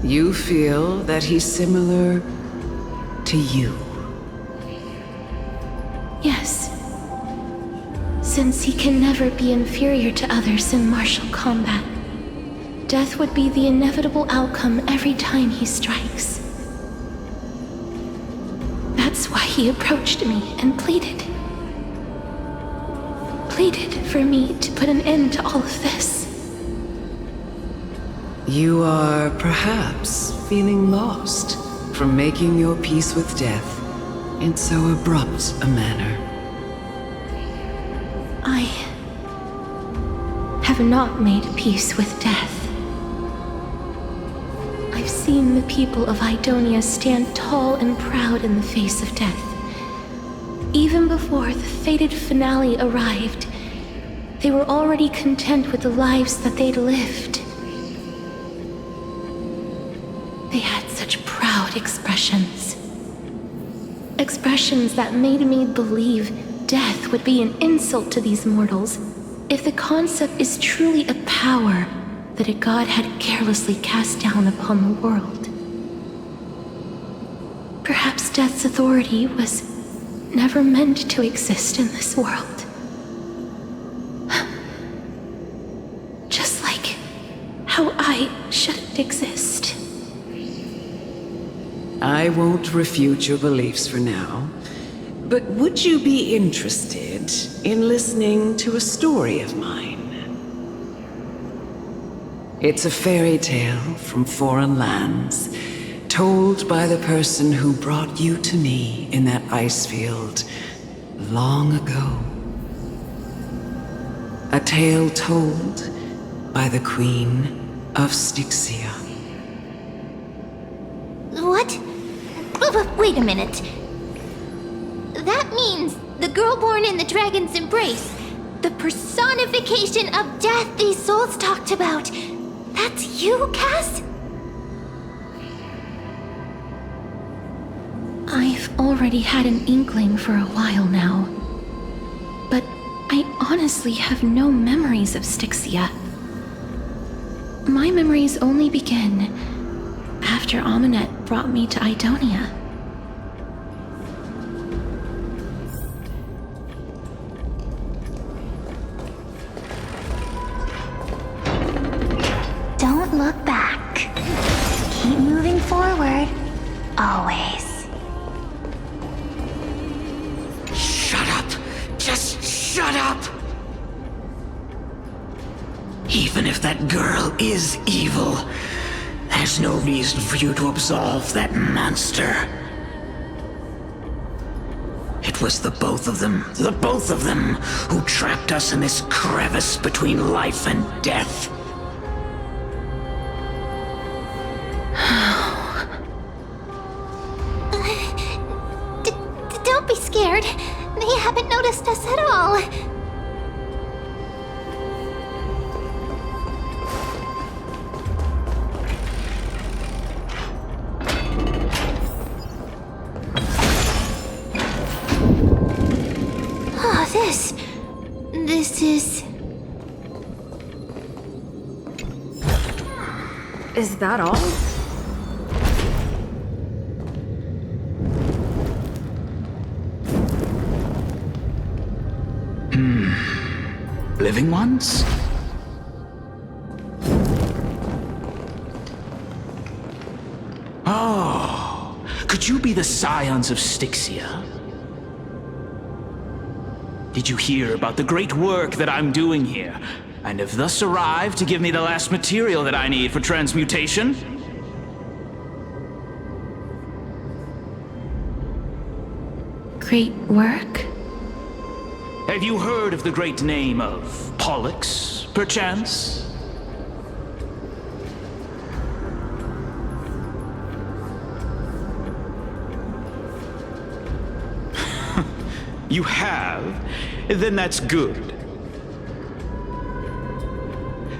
You feel that he's similar to you? Yes. Since he can never be inferior to others in martial combat, death would be the inevitable outcome every time he strikes. That's why he approached me and pleaded. Pleaded for me to put an end to all of this. You are perhaps feeling lost from making your peace with death in so abrupt a manner. I have not made peace with death. I've seen the people of Idonia stand tall and proud in the face of death. Even before the fated finale arrived, they were already content with the lives that they'd lived. They had such proud expressions. Expressions that made me believe death would be an insult to these mortals if the concept is truly a power that a god had carelessly cast down upon the world. Perhaps death's authority was never meant to exist in this world. Just like how I shouldn't exist. I won't refute your beliefs for now, but would you be interested in listening to a story of mine? It's a fairy tale from foreign lands, told by the person who brought you to me in that ice field long ago. A tale told by the Queen of Styxia. What? Wait a minute. That means the girl born in the dragon's embrace, the personification of death these souls talked about. That's you, Cass? I've already had an inkling for a while now. But I honestly have no memories of Styxia. My memories only begin after Amunet brought me to Idonia. Don't look back. Keep moving forward. Always. Shut up! Just shut up! Even if that girl is evil, there's no reason for you to absolve that monster. It was the both of them, who trapped us in this crevice between life and death. Don't be scared. They haven't noticed us at all. Oh, this is... Is that all? Living ones? Oh, could you be the scions of Styxia? Did you hear about the great work that I'm doing here, and have thus arrived to give me the last material that I need for transmutation? Great work? Have you heard of the great name of Pollux, perchance? You have? Then that's good.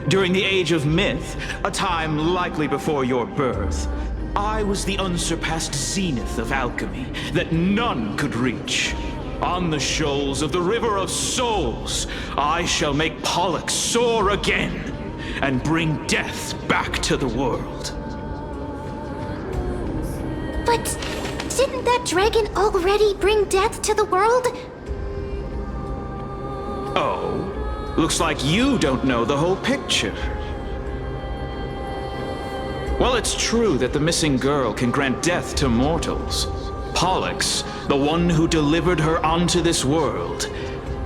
During the Age of Myth, a time likely before your birth, I was the unsurpassed zenith of alchemy that none could reach. On the shoals of the River of Souls, I shall make Pollux soar again and bring death back to the world. But didn't that dragon already bring death to the world? Oh, looks like you don't know the whole picture. Well, it's true that the missing girl can grant death to mortals. Pollux, the one who delivered her onto this world,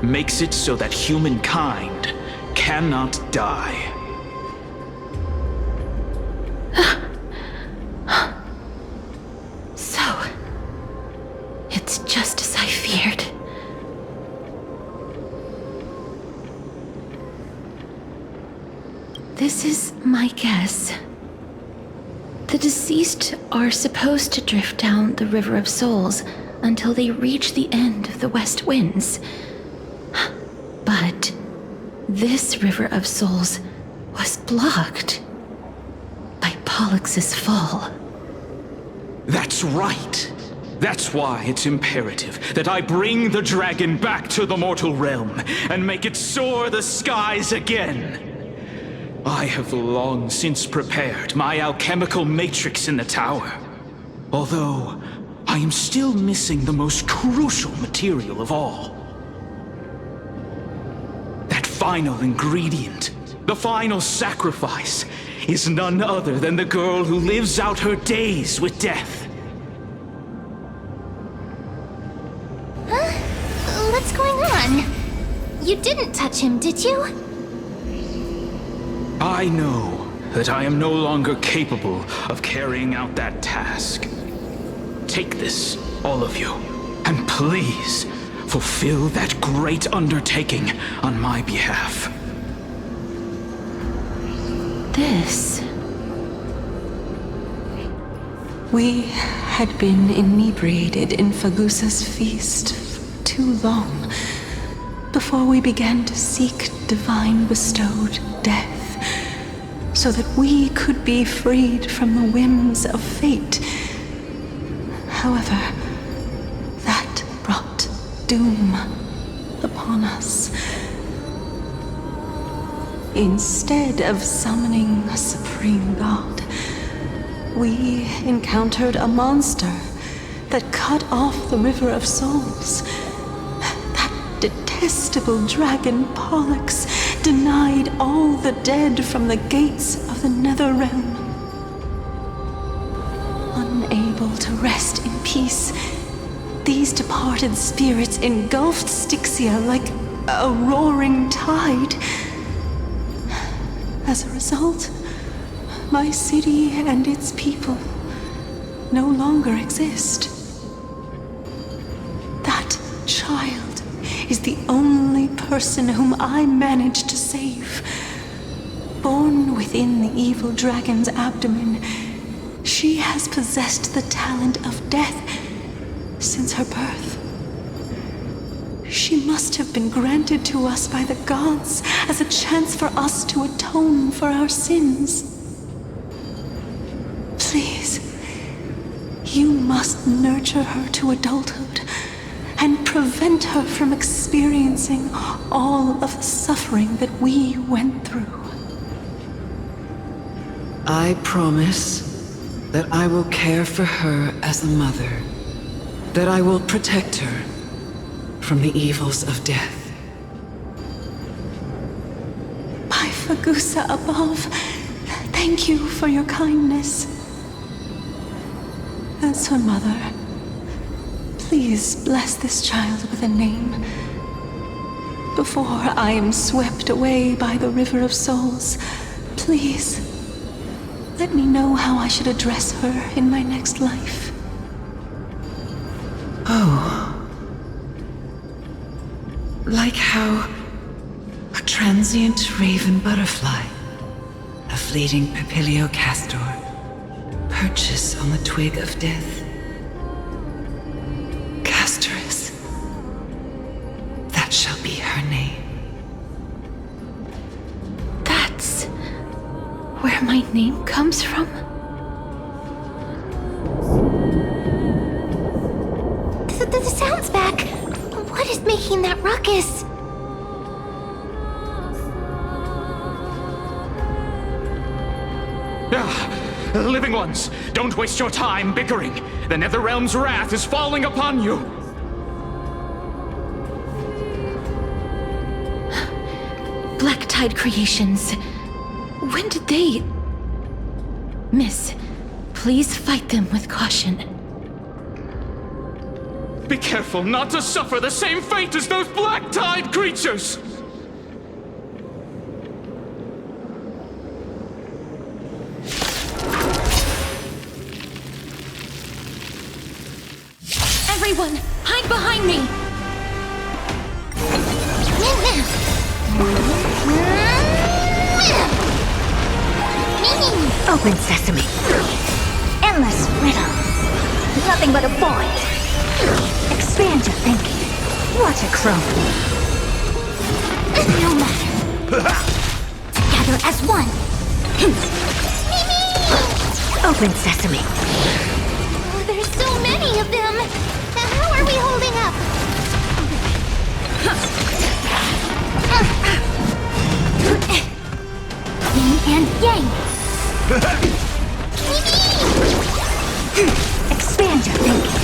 makes it so that humankind cannot die. So, it's just as I feared. This is my guess. The deceased are supposed to drift down the River of Souls until they reach the end of the West Winds. But this River of Souls was blocked by Pollux's fall. That's right. That's why it's imperative that I bring the dragon back to the mortal realm and make it soar the skies again. I have long since prepared my alchemical matrix in the tower. Although, I am still missing the most crucial material of all. That final ingredient, the final sacrifice, is none other than the girl who lives out her days with death. Huh? What's going on? You didn't touch him, did you? I know that I am no longer capable of carrying out that task. Take this, all of you, and please fulfill that great undertaking on my behalf. This. We had been inebriated in Fagusa's feast for too long before we began to seek divine bestowed death, so that we could be freed from the whims of fate. However, that brought doom upon us. Instead of summoning a supreme god, we encountered a monster that cut off the River of Souls. That detestable dragon Pollux denied all the dead from the gates of the Nether Realm. Unable to rest in peace, these departed spirits engulfed Styxia like a roaring tide. As a result, my city and its people no longer exist. That child is the only person whom I managed to save. Born within the evil dragon's abdomen, she has possessed the talent of death since her birth. She must have been granted to us by the gods as a chance for us to atone for our sins. Please, you must nurture her to adulthood and prevent her from experiencing all of the suffering that we went through. I promise that I will care for her as a mother, that I will protect her from the evils of death. By Fagusa above, thank you for your kindness. As her mother, please bless this child with a name. Before I am swept away by the River of Souls, please let me know how I should address her in my next life. Oh. Like how a transient raven butterfly, a fleeting papilio castor, perches on the twig of death. Castorus. That shall be her name. That's where my name comes from? The sound's back. What is making that ruckus? Living ones, don't waste your time bickering. The Netherrealm's wrath is falling upon you. Black Tide Creations. When did they... Miss, please fight them with caution. Be careful not to suffer the same fate as those Black Tide creatures! Everyone, hide behind me! Open sesame. Endless riddles. Nothing but a void. Expand your thinking. What a crone. No matter. Together as one. Open sesame. Oh, there's so many of them. How are we holding up? Yin and yang. Expand your thinking.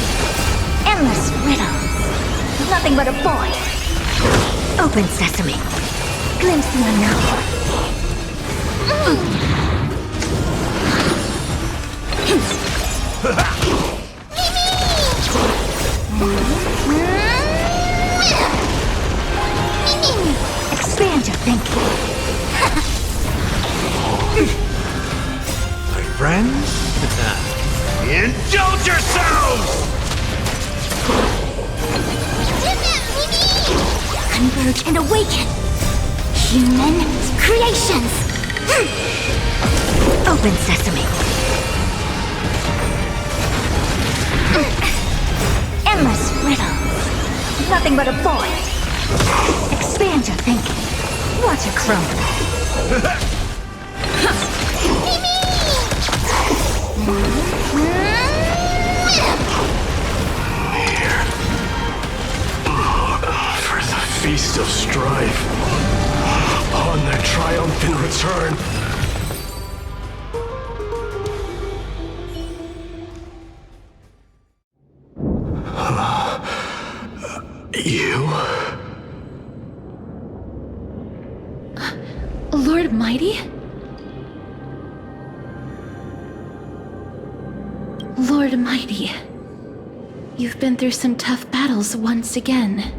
Endless riddles. Nothing but a void. Open sesame. Glimpse the unknown. Expand your thinking. friends? Indulge yourselves! Converge and awaken! Human creations! Open sesame. Endless riddle. Nothing but a void. Expand your thinking. Watch it crumble. Here. For the feast of strife. On their triumphant return. You? Lord Mighty? Lord Mighty, you've been through some tough battles once again.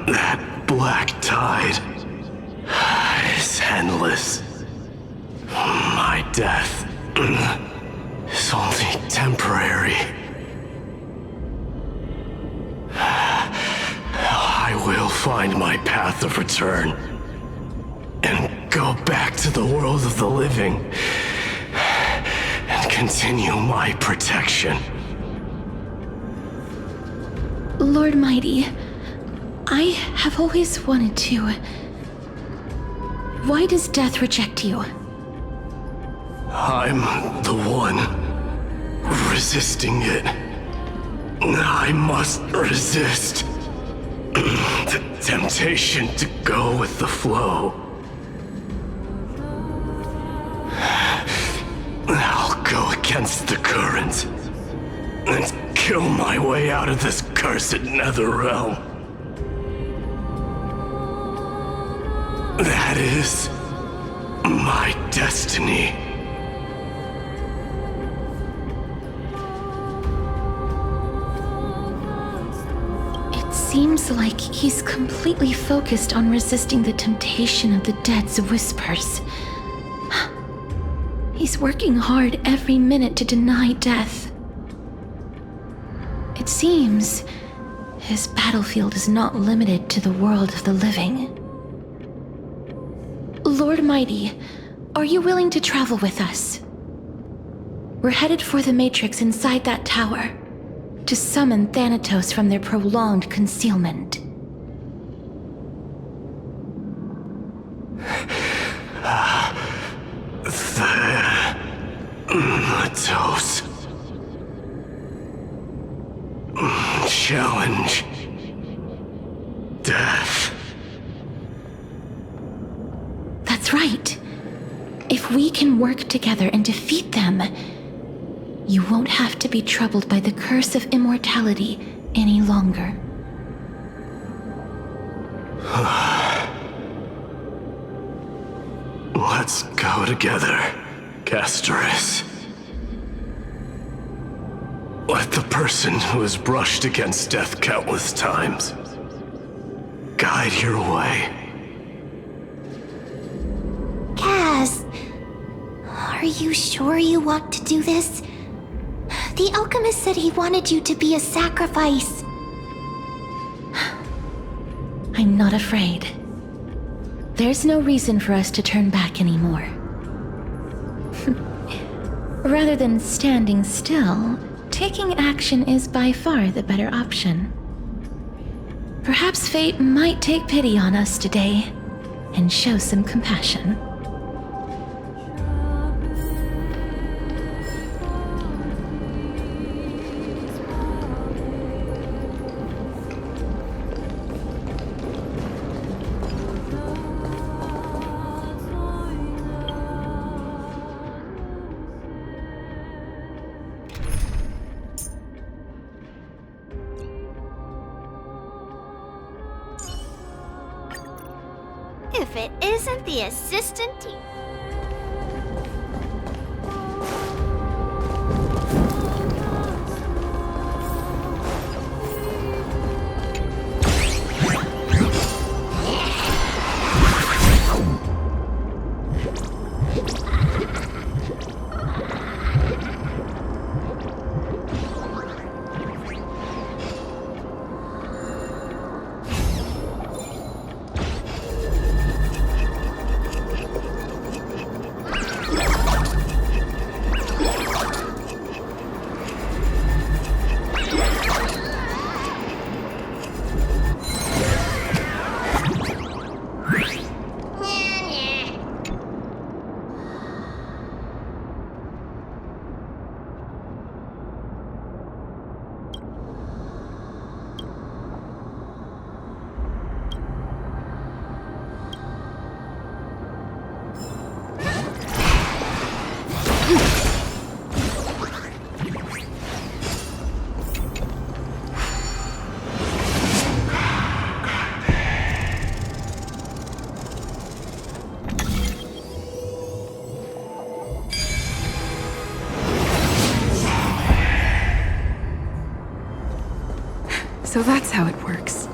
That black tide is endless. My death is only temporary. I will find my path of return and go back to the world of the living and continue my protection. Lord Mighty, I have always wanted to. Why does death reject you? I'm the one resisting it. I must resist the temptation to go with the flow. I'll go against the current and kill my way out of this cursed nether realm. That is my destiny. It seems like he's completely focused on resisting the temptation of the dead's whispers. He's working hard every minute to deny death. It seems his battlefield is not limited to the world of the living. Lord Mighty, are you willing to travel with us? We're headed for the Matrix inside that tower, to summon Thanatos from their prolonged concealment. Thanatos. Challenge. Death. That's right. If we can work together and defeat them, you won't have to be troubled by the curse of immortality any longer. Let's go together, Castorus. Let the person who has brushed against death countless times guide your way. Cass, are you sure you want to do this? The alchemist said he wanted you to be a sacrifice. I'm not afraid. There's no reason for us to turn back anymore. Rather than standing still, taking action is by far the better option. Perhaps fate might take pity on us today and show some compassion. If it isn't the assistant team. So that's how it works.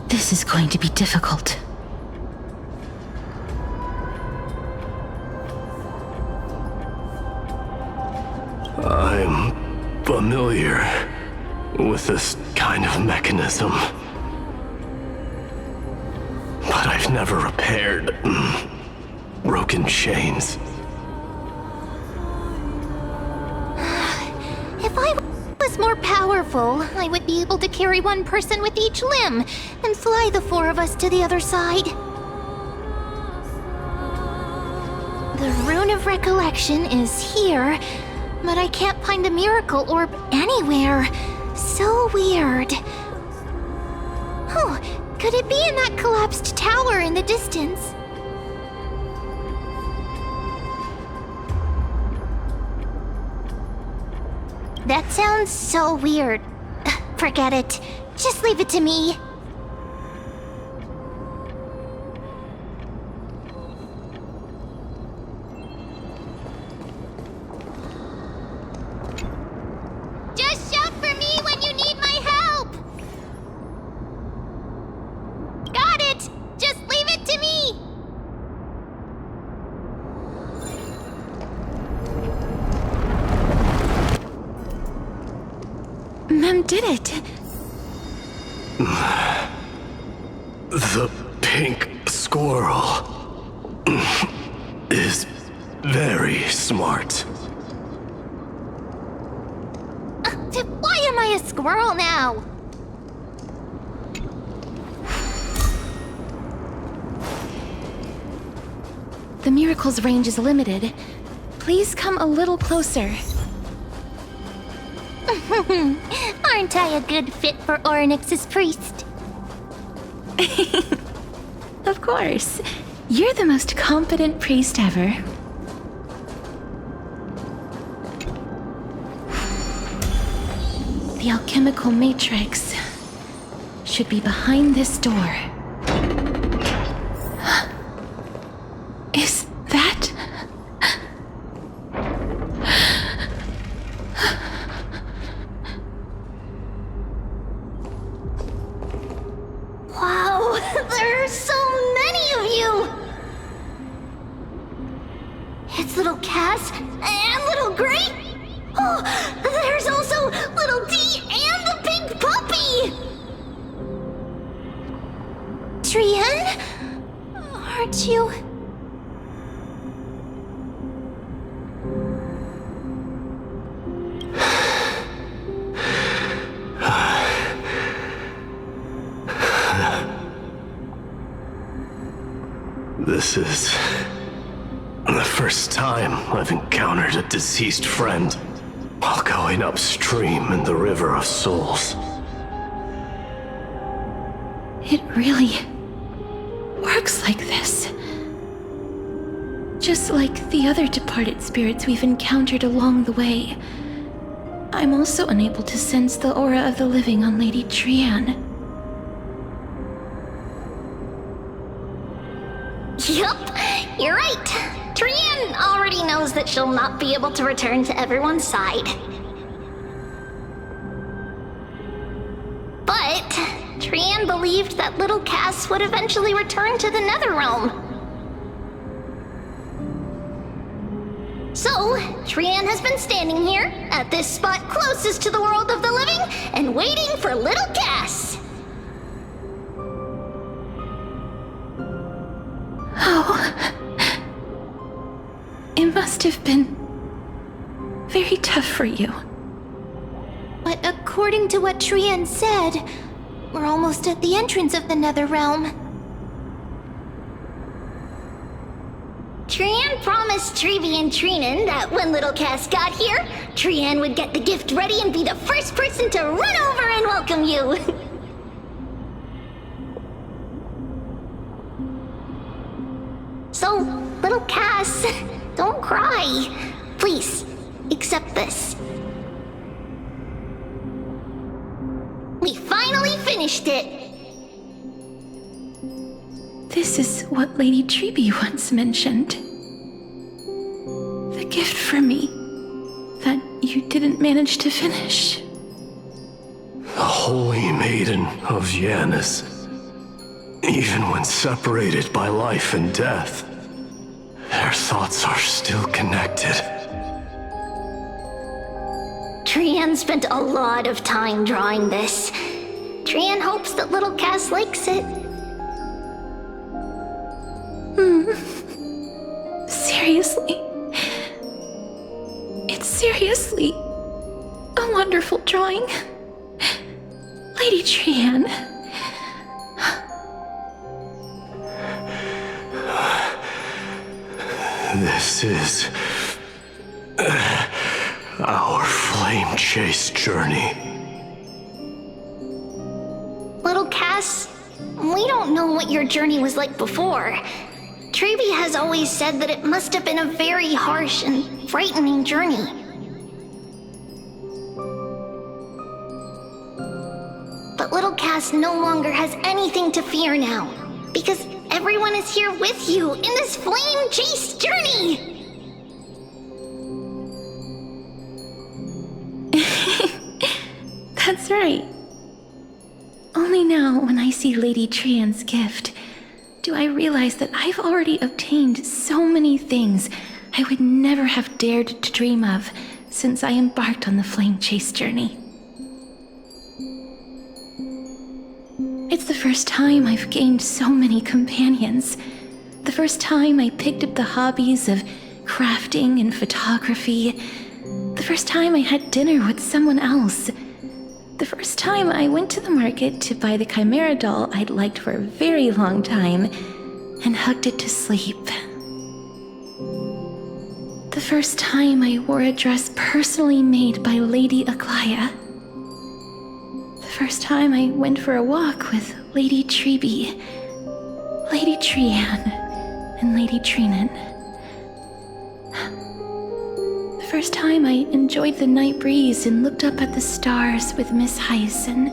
This is going to be difficult. I'm familiar with this kind of mechanism, but I've never repaired broken chains. If I was more powerful, I would be able to carry one person with each limb and fly the four of us to the other side. The Rune of Recollection is here, but I can't find the miracle orb anywhere. So weird. Oh, could it be in that collapsed tower in the distance? That sounds so weird. Forget it. Just leave it to me. Just shout for me when you need my help! Got it! Just leave it to me! Mem did it. The pink squirrel is very smart. Why am I a squirrel now? The miracle's range is limited. Please come a little closer. Aren't I a good fit for Orynyx's priest? Of course. You're the most competent priest ever. The alchemical matrix should be behind this door. Is that... Wow, there are so many of you! It's little Cass and little Gray. Oh, there's also little D and the pink puppy! Trian? Aren't you... This is the first time I've encountered a deceased friend while going upstream in the River of Souls. It really works like this. Just like the other departed spirits we've encountered along the way. I'm also unable to sense the aura of the living on Lady Trian. Yup, you're right. Trian already knows that she'll not be able to return to everyone's side. But Trian believed that little Cass would eventually return to the Netherrealm. So, Trian has been standing here, at this spot closest to the world of the living, and waiting for little Cass. Oh. It must have been very tough for you. But according to what Trian said, we're almost at the entrance of the Netherrealm. Trian promised Trevi and Trinan that when little Cass got here, Trian would get the gift ready and be the first person to run over and welcome you. So, little Cass, don't cry. Please, accept this. We finally finished it! This is what Lady Treeby once mentioned. The gift for me that you didn't manage to finish. The Holy Maiden of Janus. Even when separated by life and death, their thoughts are still connected. Trian spent a lot of time drawing this. Trian hopes that little Cass likes it. Seriously. It's seriously a wonderful drawing. Lady Trian. This is our flame chase journey. Little Cass, we don't know what your journey was like before. Treeby has always said that it must have been a very harsh and frightening journey. But little Cass no longer has anything to fear now, because everyone is here with you in this flame chase journey! That's right. Only now, when I see Lady Trian's gift, do I realize that I've already obtained so many things I would never have dared to dream of since I embarked on the flame chase journey. It's the first time I've gained so many companions. The first time I picked up the hobbies of crafting and photography. The first time I had dinner with someone else. The first time I went to the market to buy the Chimera doll I'd liked for a very long time and hugged it to sleep. The first time I wore a dress personally made by Lady Aglaia. The first time I went for a walk with Lady Treeby, Lady Trian, and Lady Trinan. The first time I enjoyed the night breeze and looked up at the stars with Miss Hyacin.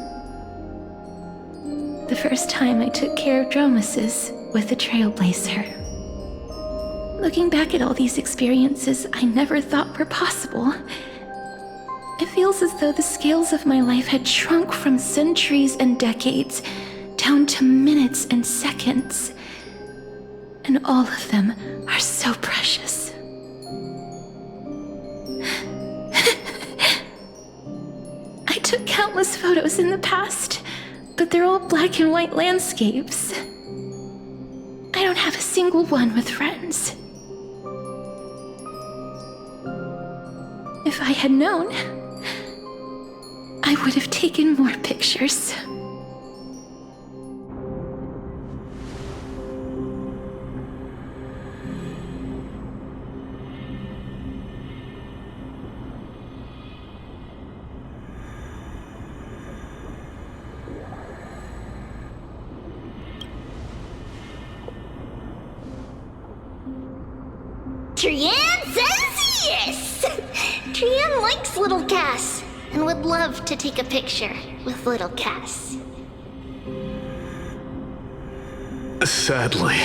The first time I took care of Dromesis with the Trailblazer. Looking back at all these experiences I never thought were possible, it feels as though the scales of my life had shrunk from centuries and decades down to minutes and seconds. And all of them are so precious. I took countless photos in the past, but they're all black and white landscapes. I don't have a single one with friends. If I had known, I would have taken more pictures. Trian says yes! Trian likes little Cass and would love to take a picture with little Cass. Sadly,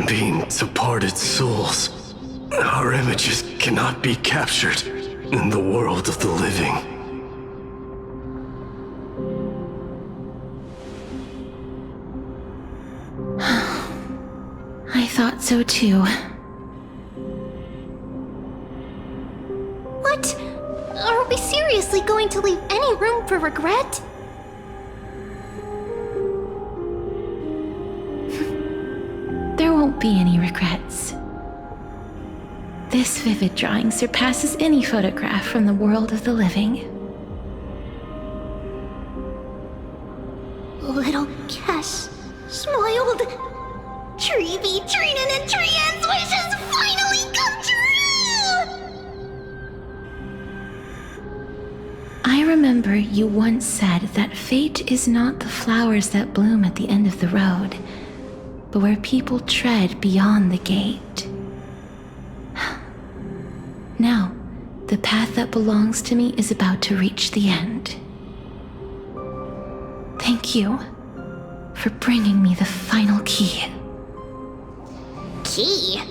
being departed souls, our images cannot be captured in the world of the living. I thought so too. What? Are we seriously going to leave any room for regret? There won't be any regrets. This vivid drawing surpasses any photograph from the world of the living. Little Cass smiled. Creepy Trinan and Trian's wishes finally come true! I remember you once said that fate is not the flowers that bloom at the end of the road, but where people tread beyond the gate. Now, the path that belongs to me is about to reach the end. Thank you for bringing me the final key. Key?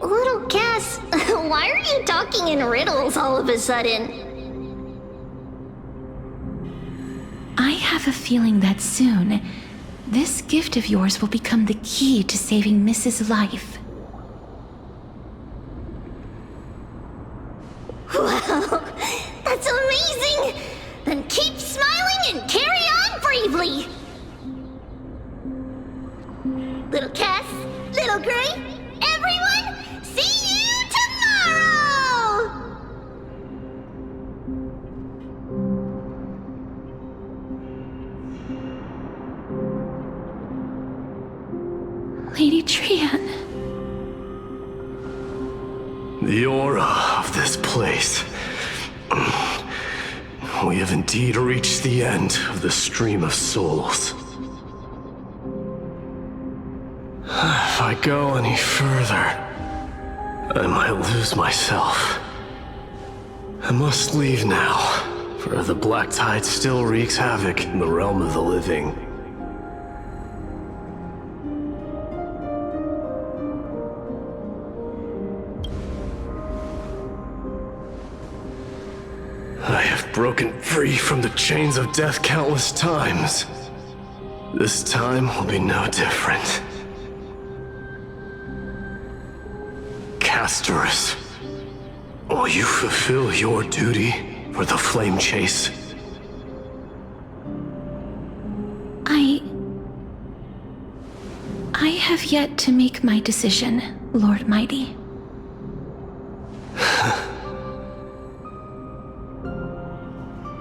Little Cass, why are you talking in riddles all of a sudden? I have a feeling that soon, this gift of yours will become the key to saving Mrs. Life. Wow, that's amazing! Then keep smiling and carry on bravely! Little Cass, Little Gray, everyone, see you tomorrow! Lady Trian. The aura of this place. We have indeed reached the end of the stream of souls. If I go any further, I might lose myself. I must leave now, for the black tide still wreaks havoc in the realm of the living. I have broken free from the chains of death countless times. This time will be no different. Castorus, will you fulfill your duty for the flame chase? I have yet to make my decision, Lord Mighty.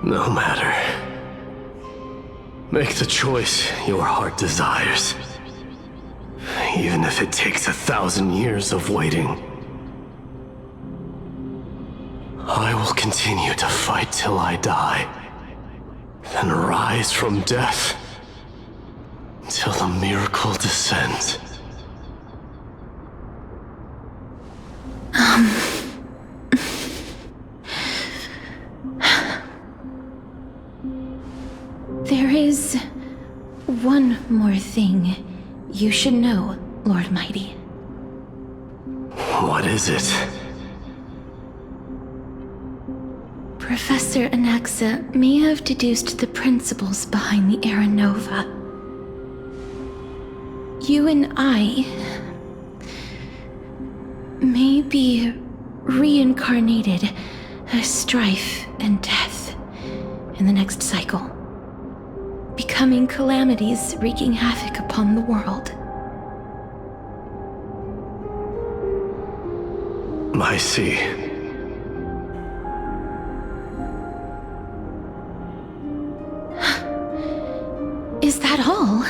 No matter. Make the choice your heart desires. Even if it takes 1,000 years of waiting. I will continue to fight till I die. Then rise from death. Till the miracle descends. There is one more thing you should know, Lord Mighty. What is it? Professor Anaxa may have deduced the principles behind the Era Nova. You and I may be reincarnated as strife and death in the next cycle, becoming calamities wreaking havoc upon the world. I see. Is that all?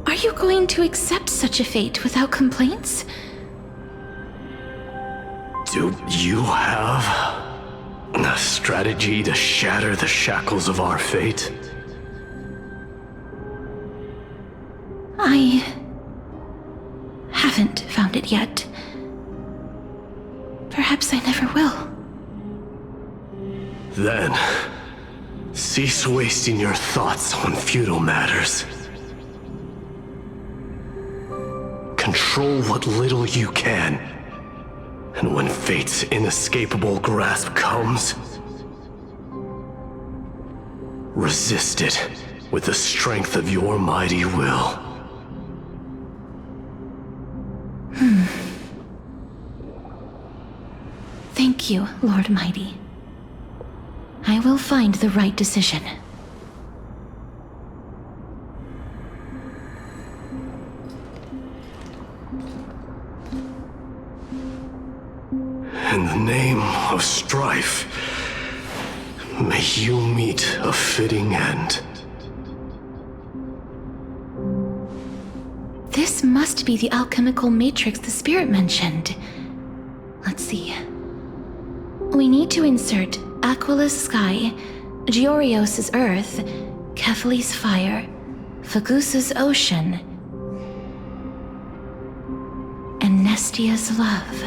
Are you going to accept such a fate without complaints? Do you have a strategy to shatter the shackles of our fate? I haven't found it yet. Perhaps I never will. Then, cease wasting your thoughts on futile matters. Control what little you can. And when fate's inescapable grasp comes, resist it with the strength of your mighty will. Thank you, Lord Mighty. I will find the right decision. In the name of strife, may you meet a fitting end. This must be the alchemical matrix the spirit mentioned. Let's see. We need to insert Aquila's sky, Georios' earth, Kethali's fire, Fagusa's ocean, and Nestia's love.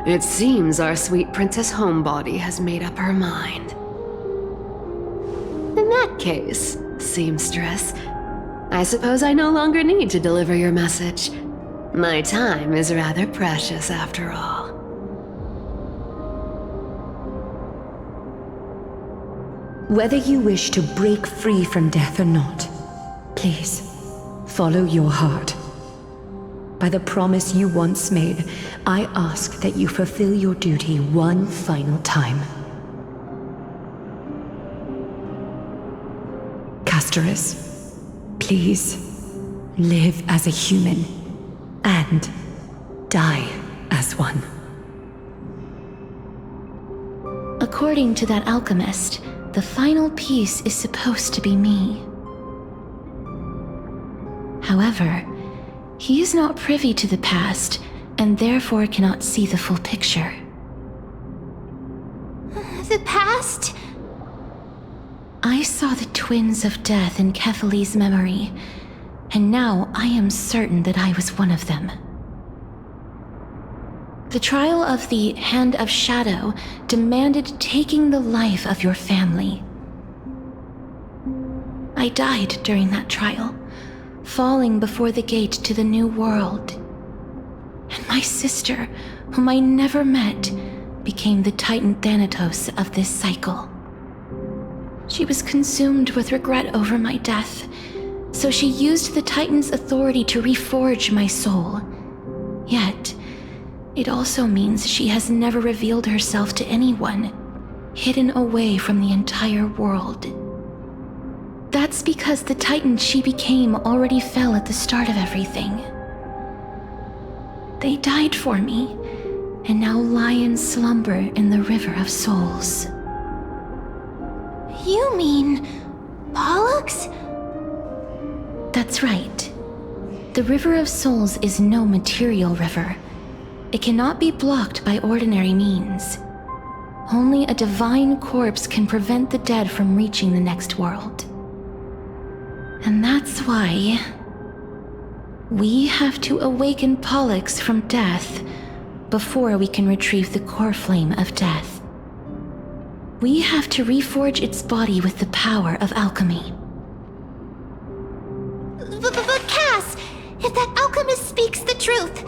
It seems our sweet Princess Homebody has made up her mind. In that case, seamstress, I suppose I no longer need to deliver your message. My time is rather precious after all. Whether you wish to break free from death or not, please, follow your heart. By the promise you once made, I ask that you fulfill your duty one final time. Castorus, please, live as a human, and die as one. According to that alchemist, the final piece is supposed to be me. However, he is not privy to the past, and therefore cannot see the full picture. The past? I saw the twins of death in Kethali's memory, and now I am certain that I was one of them. The trial of the Hand of Shadow demanded taking the life of your family. I died during that trial, falling before the gate to the new world. And my sister, whom I never met, became the Titan Thanatos of this cycle. She was consumed with regret over my death, so she used the Titan's authority to reforge my soul. Yet, it also means she has never revealed herself to anyone, hidden away from the entire world. That's because the Titan she became already fell at the start of everything. They died for me, and now lie in slumber in the River of Souls. You mean Pollux? That's right. The River of Souls is no material river. It cannot be blocked by ordinary means. Only a divine corpse can prevent the dead from reaching the next world. And that's why we have to awaken Pollux from death before we can retrieve the core flame of death. We have to reforge its body with the power of alchemy. But Cass, if that alchemist speaks the truth,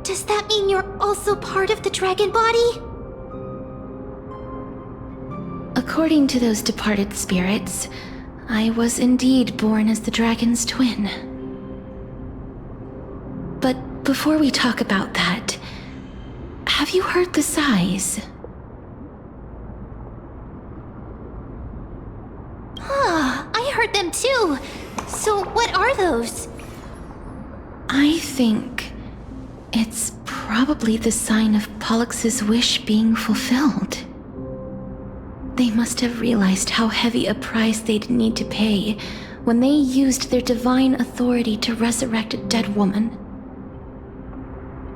does that mean you're also part of the dragon body? According to those departed spirits, I was indeed born as the dragon's twin. But before we talk about that, have you heard the sighs? I heard them too. So what are those? I think it's probably the sign of Pollux's wish being fulfilled. They must have realized how heavy a price they'd need to pay when they used their divine authority to resurrect a dead woman.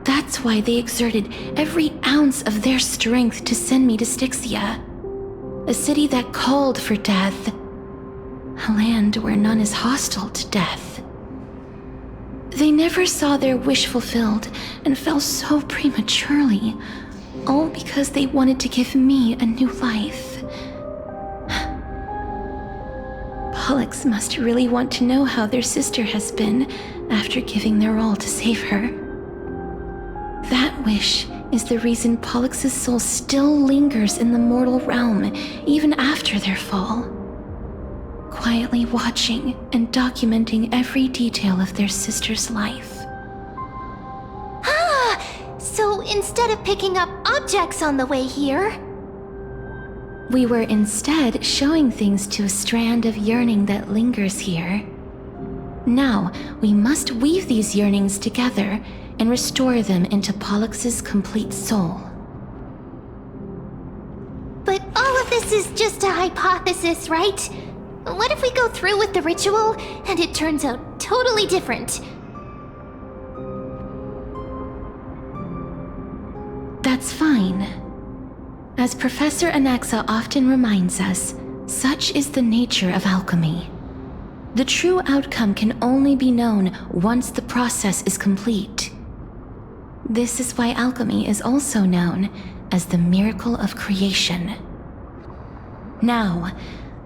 That's why they exerted every ounce of their strength to send me to Styxia, a city that called for death, a land where none is hostile to death. They never saw their wish fulfilled and fell so prematurely, all because they wanted to give me a new life. Pollux must really want to know how their sister has been after giving their all to save her. That wish is the reason Pollux's soul still lingers in the mortal realm even after their fall, quietly watching and documenting every detail of their sister's life. So instead of picking up objects on the way here, we were instead showing things to a strand of yearning that lingers here. Now, we must weave these yearnings together and restore them into Pollux's complete soul. But all of this is just a hypothesis, right? What if we go through with the ritual and it turns out totally different? That's fine. As Professor Anaxa often reminds us, such is the nature of alchemy. The true outcome can only be known once the process is complete. This is why alchemy is also known as the miracle of creation. Now,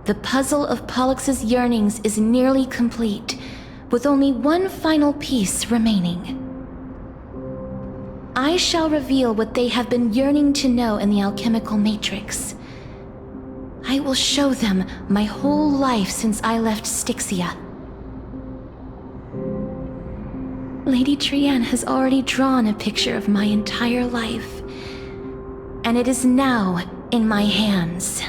the puzzle of Pollux's yearnings is nearly complete, with only one final piece remaining. I shall reveal what they have been yearning to know in the alchemical matrix. I will show them my whole life since I left Styxia. Lady Trianne has already drawn a picture of my entire life, and it is now in my hands.